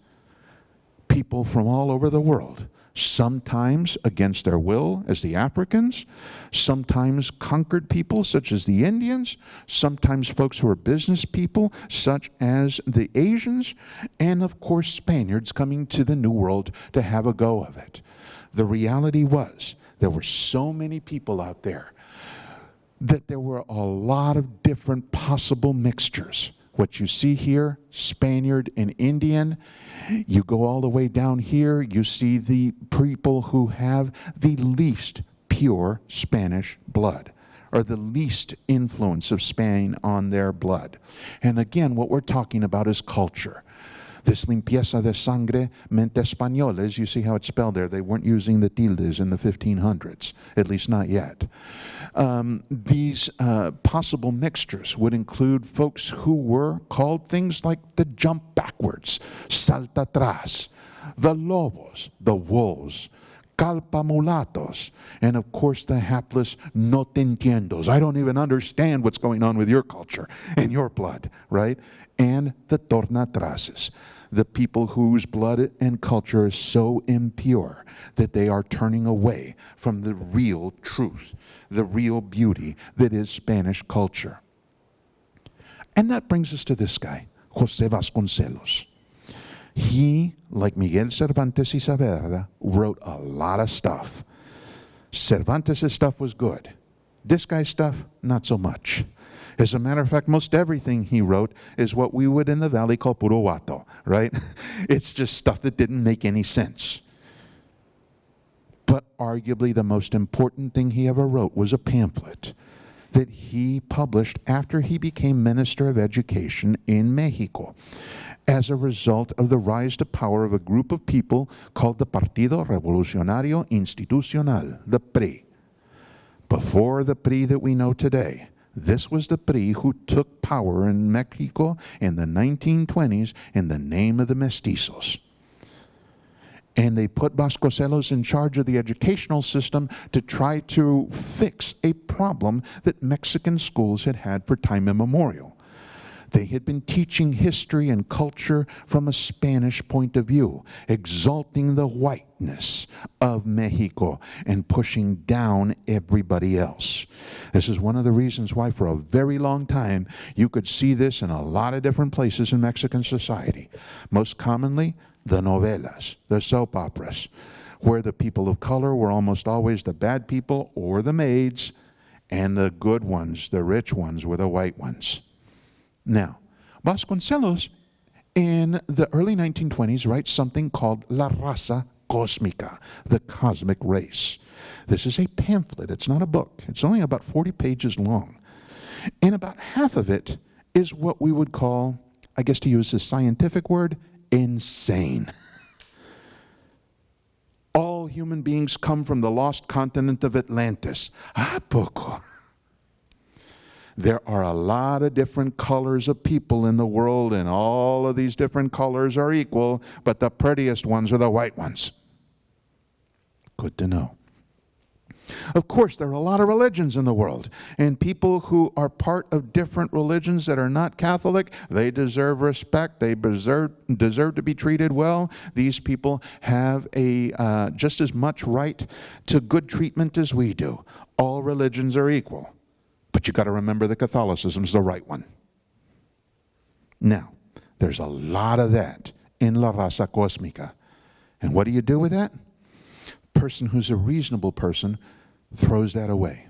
People from all over the world. Sometimes against their will, as the Africans, sometimes conquered people, such as the Indians, sometimes folks who are business people, such as the Asians, and of course Spaniards coming to the New World to have a go of it. The reality was, there were so many people out there that there were a lot of different possible mixtures. What you see here, Spaniard and Indian. You go all the way down here, you see the people who have the least pure Spanish blood, or the least influence of Spain on their blood. And again, what we're talking about is culture. This limpieza de sangre mente españoles, you see how it's spelled there. They weren't using the tildes in the 1500s, at least not yet. These possible mixtures would include folks who were called things like the jump backwards, salta atrás, the lobos, the wolves, calpamulatos, and of course the hapless no te entiendos. I don't even understand what's going on with your culture and your blood, right? And the tornatraces, the people whose blood and culture is so impure that they are turning away from the real truth, the real beauty that is Spanish culture. And that brings us to this guy, José Vas Gonzalez. He, like Miguel Cervantes y Saavedra, wrote a lot of stuff. Cervantes' stuff was good. This guy's stuff, not so much. As a matter of fact, most everything he wrote is what we would in the valley call puro vato, right? It's just stuff that didn't make any sense. But arguably the most important thing he ever wrote was a pamphlet that he published after he became Minister of Education in Mexico, as a result of the rise to power of a group of people called the Partido Revolucionario Institucional, the PRI. Before the PRI that we know today, this was the PRI who took power in Mexico in the 1920s in the name of the mestizos. And they put Vas Gonzalez in charge of the educational system to try to fix a problem that Mexican schools had had for time immemorial. They had been teaching history and culture from a Spanish point of view, exalting the whiteness of Mexico and pushing down everybody else. This is one of the reasons why for a very long time you could see this in a lot of different places in Mexican society. Most commonly, the novelas, the soap operas, where the people of color were almost always the bad people or the maids, and the good ones, the rich ones, were the white ones. Now, Vas Gonzalez, in the early 1920s, writes something called La Raza Cosmica, the cosmic race. This is a pamphlet. It's not a book. It's only about 40 pages long. And about half of it is what we would call, I guess to use a scientific word, insane. All human beings come from the lost continent of Atlantis. ¿A poco? There are a lot of different colors of people in the world, and all of these different colors are equal, but the prettiest ones are the white ones. Good to know. Of course, there are a lot of religions in the world, and people who are part of different religions that are not Catholic, they deserve respect. They deserve to be treated well. These people have just as much right to good treatment as we do. All religions are equal, but you got to remember that Catholicism's the right one. Now, there's a lot of that in La Raza Cosmica, and what do you do with that? Person who's a reasonable person throws that away.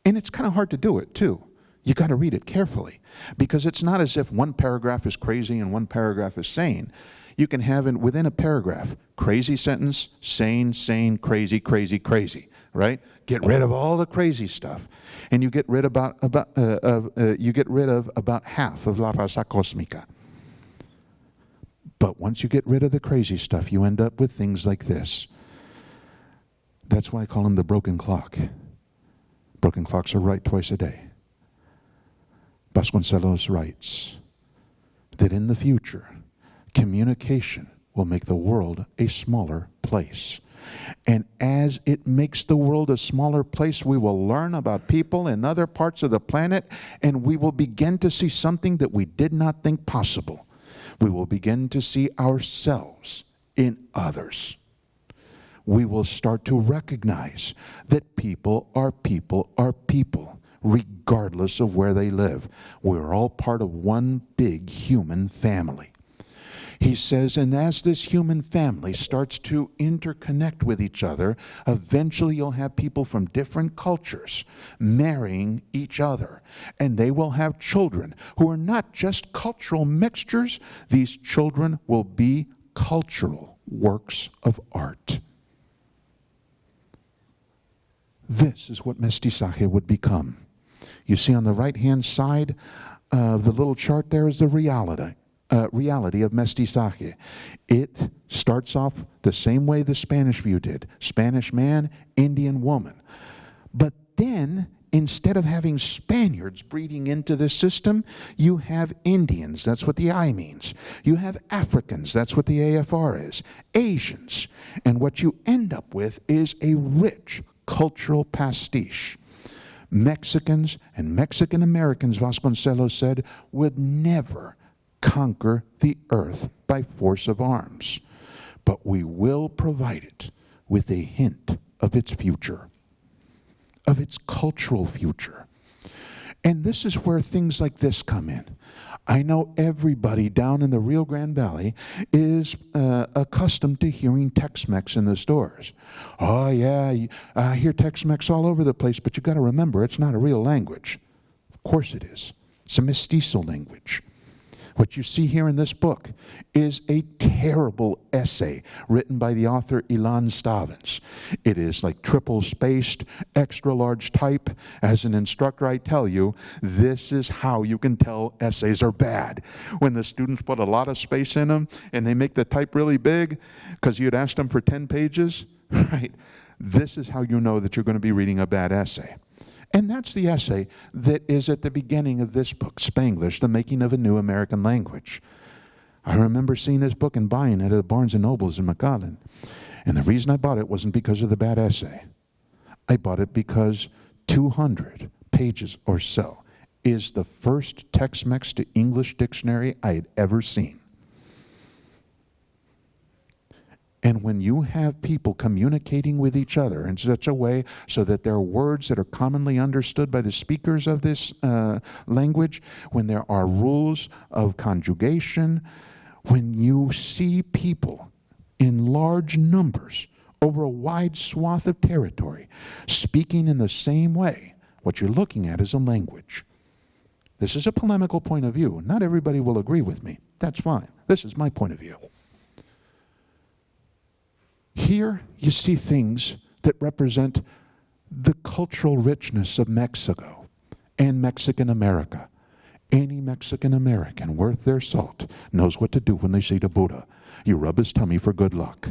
And it's kind of hard to do it too. You got to read it carefully, because it's not as if one paragraph is crazy and one paragraph is sane. You can have within a paragraph, crazy sentence, sane, sane, crazy, crazy, crazy, right? Get rid of all the crazy stuff, and you get rid of about half of La Raza Cosmica. But once you get rid of the crazy stuff, you end up with things like this. That's why I call him the broken clock. Broken clocks are right twice a day. Vas Gonzalez writes that in the future, communication will make the world a smaller place. And as it makes the world a smaller place, we will learn about people in other parts of the planet, and we will begin to see something that we did not think possible. We will begin to see ourselves in others. We will start to recognize that people are people are people, regardless of where they live. We're all part of one big human family. He says, and as this human family starts to interconnect with each other, eventually you'll have people from different cultures marrying each other. And they will have children who are not just cultural mixtures. These children will be cultural works of art. This is what Mestizaje would become. You see on the right-hand side of the little chart there is the reality of Mestizaje. It starts off the same way the Spanish view did. Spanish man, Indian woman. But then, instead of having Spaniards breeding into this system, you have Indians. That's what the I means. You have Africans. That's what the AFR is. Asians. And what you end up with is a rich cultural pastiche. Mexicans and Mexican Americans, Vas Gonzalez said, would never conquer the earth by force of arms, but we will provide it with a hint of its future, of its cultural future. And this is where things like this come in. I know everybody down in the Rio Grande Valley is accustomed to hearing TexMex in the stores. Oh yeah, I hear TexMex all over the place, but you got to remember, it's not a real language. Of course it is. It's a mestizo language. What you see here in this book is a terrible essay written by the author Ilan Stavins. It is like triple spaced, extra large type. As an instructor, I tell you, this is how you can tell essays are bad. When the students put a lot of space in them and they make the type really big because you'd asked them for 10 pages, right? This is how you know that you're going to be reading a bad essay. And that's the essay that is at the beginning of this book, Spanglish, The Making of a New American Language. I remember seeing this book and buying it at Barnes & Noble's in McAllen. And the reason I bought it wasn't because of the bad essay. I bought it because 200 pages or so is the first TexMex to English dictionary I had ever seen. And when you have people communicating with each other in such a way so that there are words that are commonly understood by the speakers of this language, when there are rules of conjugation, when you see people in large numbers over a wide swath of territory speaking in the same way, what you're looking at is a language. This is a polemical point of view. Not everybody will agree with me. That's fine. This is my point of view. Here you see things that represent the cultural richness of Mexico and Mexican America. Any Mexican American worth their salt knows what to do when they see the Buddha. You rub his tummy for good luck.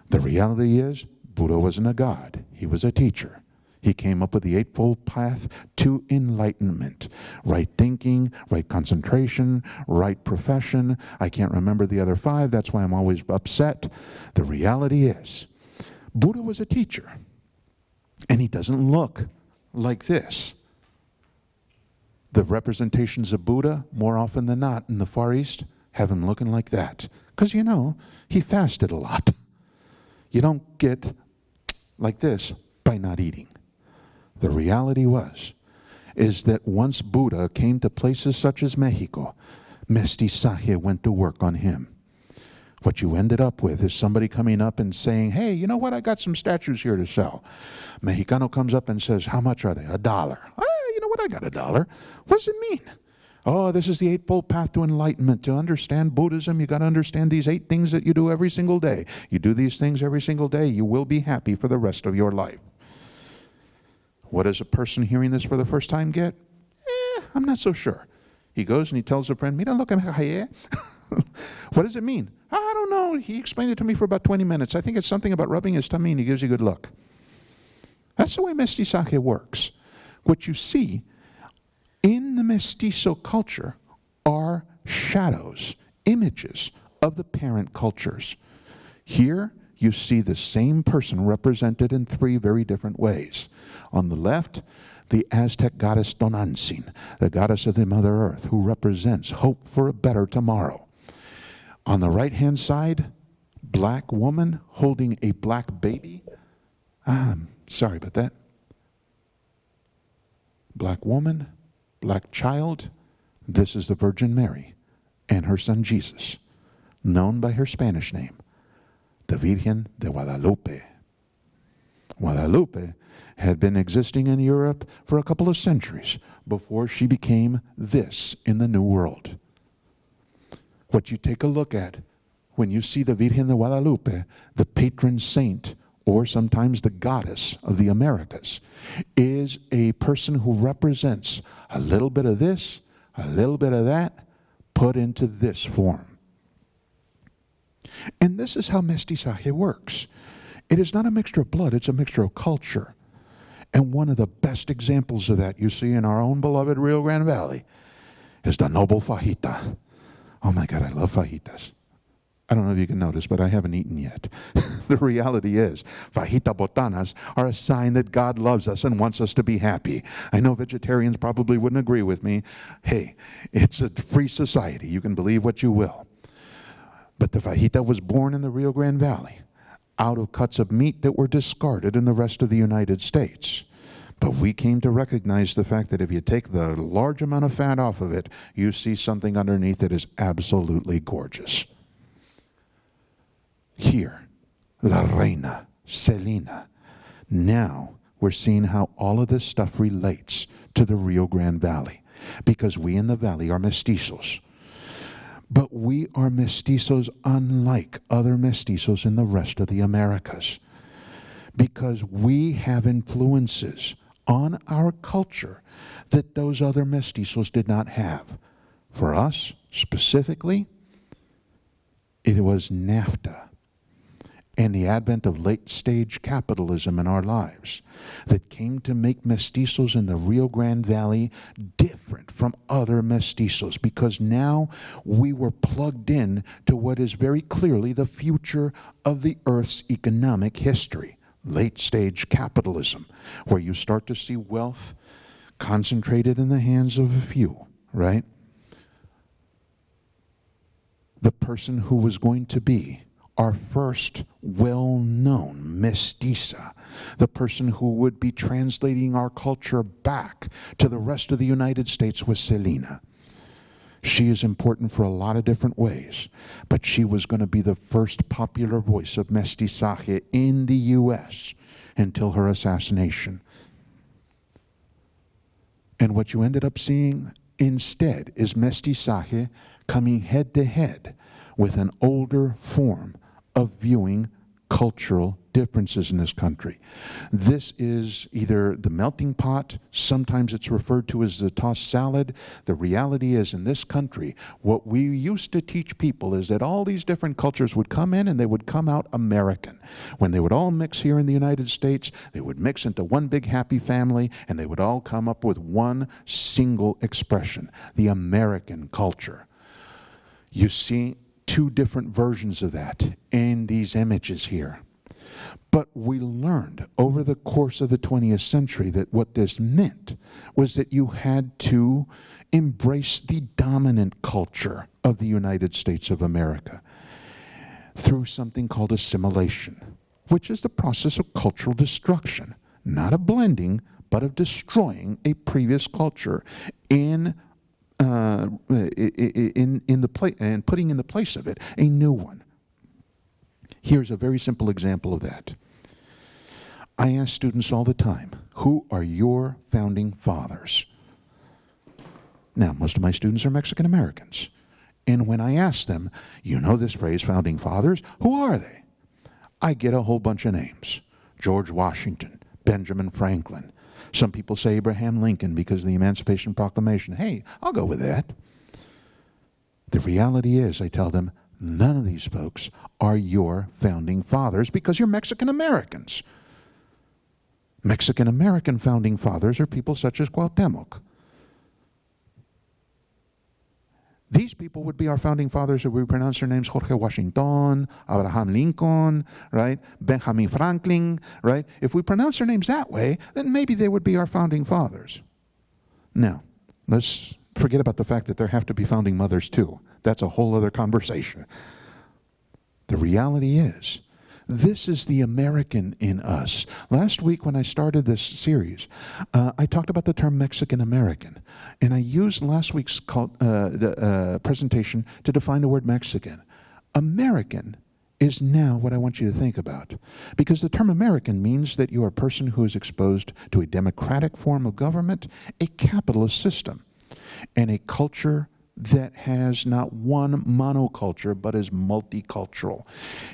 The reality is, Buddha wasn't a god. He was a teacher. He came up with the Eightfold Path to enlightenment. Right thinking, right concentration, right profession. I can't remember the other 5. That's why I'm always upset. The reality is, Buddha was a teacher. And he doesn't look like this. The representations of Buddha, more often than not, in the Far East, have him looking like that. Because, he fasted a lot. You don't get like this by not eating. The reality is that once Buddha came to places such as Mexico, Mestizaje went to work on him. What you ended up with is somebody coming up and saying, hey, you know what, I got some statues here to sell. Mexicano comes up and says, how much are they? $1. You know what, I got $1. What does it mean? Oh, this is the Eightfold Path to Enlightenment. To understand Buddhism, you got to understand these 8 things that you do every single day. You do these things every single day, you will be happy for the rest of your life. What does a person hearing this for the first time get? I'm not so sure. He goes and he tells a friend, mira lo que me callé. What does it mean? I don't know. He explained it to me for about 20 minutes. I think it's something about rubbing his tummy and he gives you good luck. That's the way mestizaje works. What you see in the mestizo culture are shadows, images of the parent cultures. Here you see the same person represented in 3 very different ways. On the left, the Aztec goddess Tonantzin, the goddess of the Mother Earth, who represents hope for a better tomorrow. On the right-hand side, black woman holding a black baby. Sorry about that. Black woman, black child. This is the Virgin Mary and her son Jesus, known by her Spanish name, the Virgen de Guadalupe. Guadalupe had been existing in Europe for a couple of centuries before she became this in the New World. What you take a look at when you see the Virgen de Guadalupe, the patron saint, or sometimes the goddess of the Americas, is a person who represents a little bit of this, a little bit of that, put into this form. And this is how mestizaje works. It is not a mixture of blood, it's a mixture of culture. And one of the best examples of that you see in our own beloved Rio Grande Valley is the noble fajita. Oh my God, I love fajitas. I don't know if you can notice, but I haven't eaten yet. The reality is, fajita botanas are a sign that God loves us and wants us to be happy. I know vegetarians probably wouldn't agree with me. Hey, it's a free society. You can believe what you will. But the fajita was born in the Rio Grande Valley out of cuts of meat that were discarded in the rest of the United States. But we came to recognize the fact that if you take the large amount of fat off of it, you see something underneath that is absolutely gorgeous. Here, La Reina Selena. Now we're seeing how all of this stuff relates to the Rio Grande Valley, because we in the valley are mestizos. But we are mestizos unlike other mestizos in the rest of the Americas, because we have influences on our culture that those other mestizos did not have. For us, specifically, it was NAFTA and the advent of late-stage capitalism in our lives that came to make mestizos in the Rio Grande Valley different from other mestizos, because now we were plugged in to what is very clearly the future of the Earth's economic history. Late-stage capitalism, where you start to see wealth concentrated in the hands of a few, right? The person who was going to be our first well-known mestiza, the person who would be translating our culture back to the rest of the United States, was Selena. She is important for a lot of different ways, but she was going to be the first popular voice of mestizaje in the U.S. until her assassination. And what you ended up seeing Instead is mestizaje coming head to head with an older form of viewing cultural differences in this country. This is either the melting pot, sometimes it's referred to as the tossed salad. The reality is, in this country, what we used to teach people is that all these different cultures would come in and they would come out American. When they would all mix here in the United States, they would mix into one big happy family, and they would all come up with one single expression, the American culture. You see two different versions of that in these images here. But we learned over the course of the 20th century that what this meant was that you had to embrace the dominant culture of the United States of America through something called assimilation, which is the process of cultural destruction, not of blending, but of destroying a previous culture in the place and putting in the place of it a new one. Here's a very simple example of that. I ask students all the time, who are your founding fathers? Now, most of my students are Mexican Americans. And when I ask them, you know this phrase, founding fathers, who are they? I get a whole bunch of names. George Washington, Benjamin Franklin. Some people say Abraham Lincoln because of the Emancipation Proclamation. Hey, I'll go with that. The reality is, I tell them, none of these folks are your founding fathers because you're Mexican Americans. Mexican American founding fathers are people such as Cuauhtémoc. These people would be our founding fathers if we pronounce their names Jorge Washington, Abraham Lincoln, right? Benjamin Franklin, right? If we pronounce their names that way, then maybe they would be our founding fathers. Now, let's forget about the fact that there have to be founding mothers too. That's a whole other conversation. The reality is, this is the American in us. Last week when I started this series, I talked about the term Mexican American. And I used last week's presentation to define the word Mexican. American is now what I want you to think about. Because the term American means that you are a person who is exposed to a democratic form of government, a capitalist system, and a culture that has not one monoculture, but is multicultural.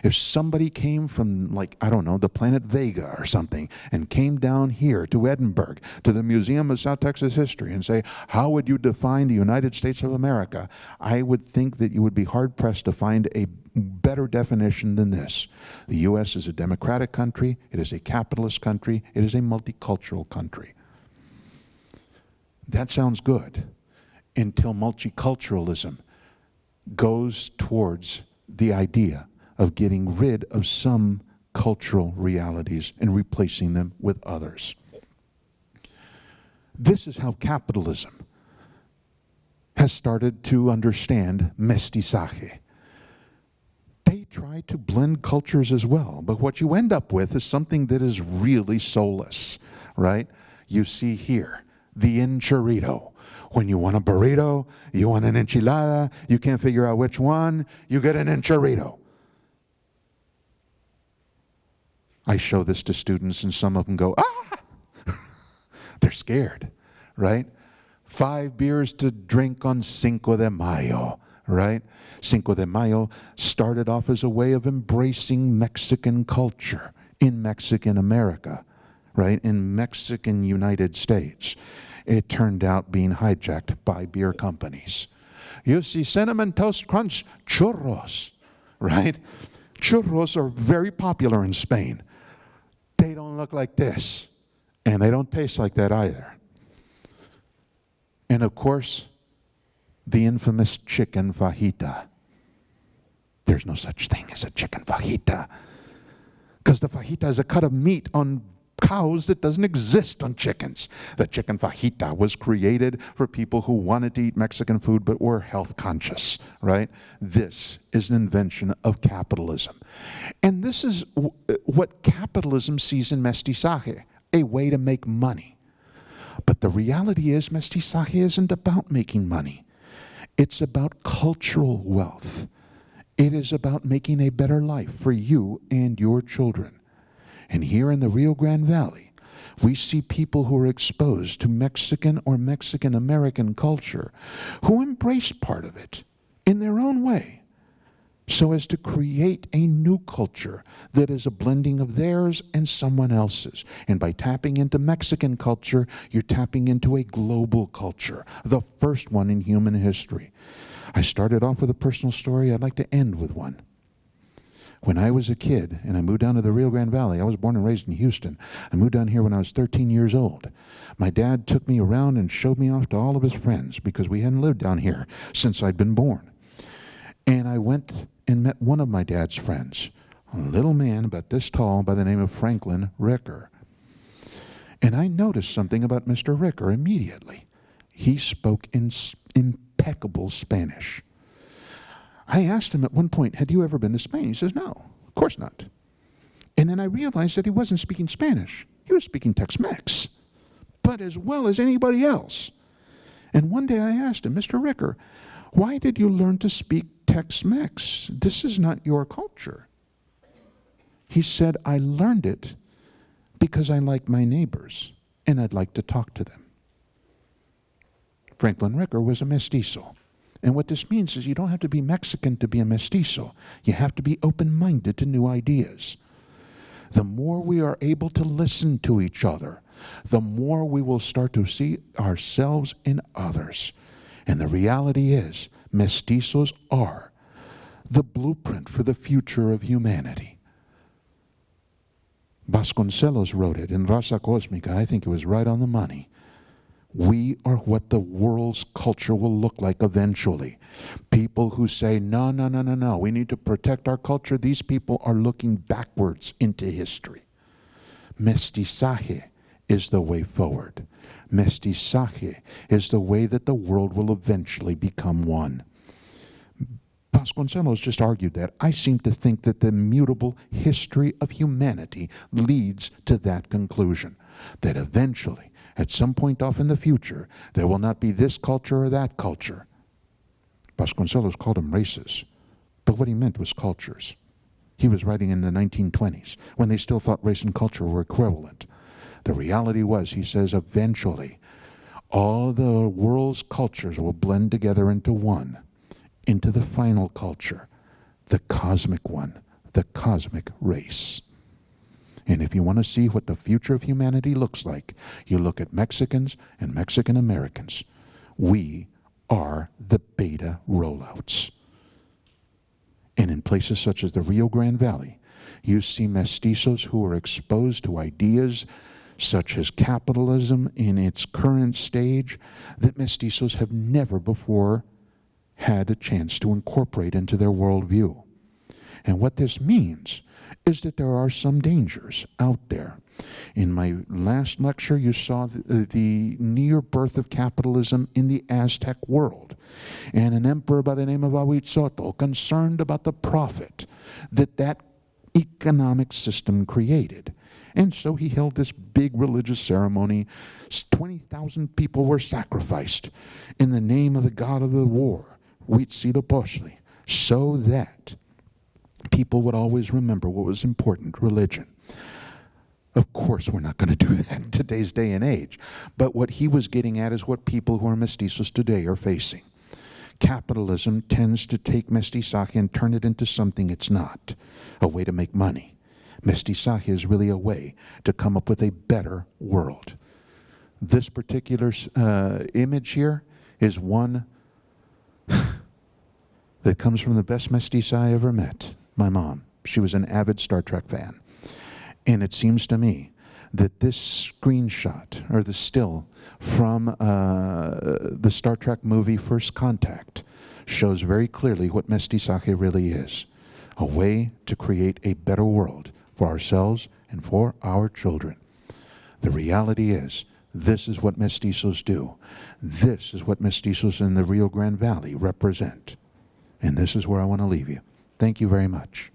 If somebody came from, like, I don't know, the planet Vega or something, and came down here to Edinburgh, to the Museum of South Texas History, and say, how would you define the United States of America? I would think that you would be hard-pressed to find a better definition than this. The U.S. is a democratic country, it is a capitalist country, it is a multicultural country. That sounds good, until multiculturalism goes towards the idea of getting rid of some cultural realities and replacing them with others. This is how capitalism has started to understand mestizaje. They try to blend cultures as well, but what you end up with is something that is really soulless, right? You see here, the enchilada. When you want a burrito, you want an enchilada, you can't figure out which one, you get an enchilada. I show this to students and some of them go, ah! They're scared, right? 5 beers to drink on Cinco de Mayo, right? Cinco de Mayo started off as a way of embracing Mexican culture in Mexican America, right? In Mexican United States. It turned out being hijacked by beer companies. You see Cinnamon Toast Crunch churros, right? Churros are very popular in Spain. They don't look like this, and they don't taste like that either. And of course, the infamous chicken fajita. There's no such thing as a chicken fajita, because the fajita is a cut of meat on cows that doesn't exist on chickens. The chicken fajita was created for people who wanted to eat Mexican food but were health conscious, right? This is an invention of capitalism. And this is what capitalism sees in mestizaje, a way to make money. But the reality is mestizaje isn't about making money. It's about cultural wealth. It is about making a better life for you and your children. And here in the Rio Grande Valley, We see people who are exposed to Mexican or Mexican-American culture who embrace part of it in their own way, so as to create a new culture that is a blending of theirs and someone else's. And by tapping into Mexican culture, you're tapping into a global culture, the first one in human history. I started off with a personal story. I'd like to end with one. When I was a kid and I moved down to the Rio Grande Valley, I was born and raised in Houston. I moved down here when I was 13 years old. My dad took me around and showed me off to all of his friends because we hadn't lived down here since I'd been born. And I went and met one of my dad's friends, a little man about this tall by the name of Franklin Ricker. And I noticed something about Mr. Ricker immediately. He spoke in impeccable Spanish. I asked him at one point, had you ever been to Spain? He says, no, of course not. And then I realized that he wasn't speaking Spanish. He was speaking TexMex, but as well as anybody else. And one day I asked him, Mr. Ricker, why did you learn to speak Tex-Mex? This is not your culture. He said, I learned it because I like my neighbors and I'd like to talk to them. Franklin Ricker was a mestizo. And what this means is you don't have to be Mexican to be a mestizo. You have to be open-minded to new ideas. The more we are able to listen to each other, the more we will start to see ourselves in others. And the reality is, mestizos are the blueprint for the future of humanity. Vas Gonzalez wrote it in Raza Cosmica. I think it was right on the money. We are what the world's culture will look like eventually. People who say, no, we need to protect our culture. These people are looking backwards into history. Mestizaje is the way forward. Mestizaje is the way that the world will eventually become one. Vas Gonzalez just argued that. I seem to think that the immutable history of humanity leads to that conclusion, that eventually, at some point off in the future, there will not be this culture or that culture. Vas Gonzalez called them races, but what he meant was cultures. He was writing in the 1920s, when they still thought race and culture were equivalent. The reality was, he says, eventually, all the world's cultures will blend together into one, into the final culture, the cosmic one, the cosmic race. And if you want to see what the future of humanity looks like, you look at Mexicans and Mexican Americans. We are the beta rollouts. And in places such as the Rio Grande Valley, you see mestizos who are exposed to ideas such as capitalism in its current stage that mestizos have never before had a chance to incorporate into their worldview. And what this means is that there are some dangers out there. In my last lecture, you saw the near birth of capitalism in the Aztec world, and an emperor by the name of Quixote, concerned about the profit that economic system created. And so he held this big religious ceremony. 20,000 people were sacrificed in the name of the god of the war, Huitzilopochtli, so that people would always remember what was important, religion. Of course, we're not going to do that in today's day and age. But what he was getting at is what people who are mestizos today are facing. Capitalism tends to take mestizaje and turn it into something it's not, a way to make money. Mestizaje is really a way to come up with a better world. This particular image here is one that comes from the best mestiza I ever met, my mom. She was an avid Star Trek fan. And it seems to me that this screenshot, or the still from the Star Trek movie First Contact, shows very clearly what mestizaje really is. A way to create a better world for ourselves and for our children. The reality is, this is what mestizos do. This is what mestizos in the Rio Grande Valley represent. And this is where I want to leave you. Thank you very much.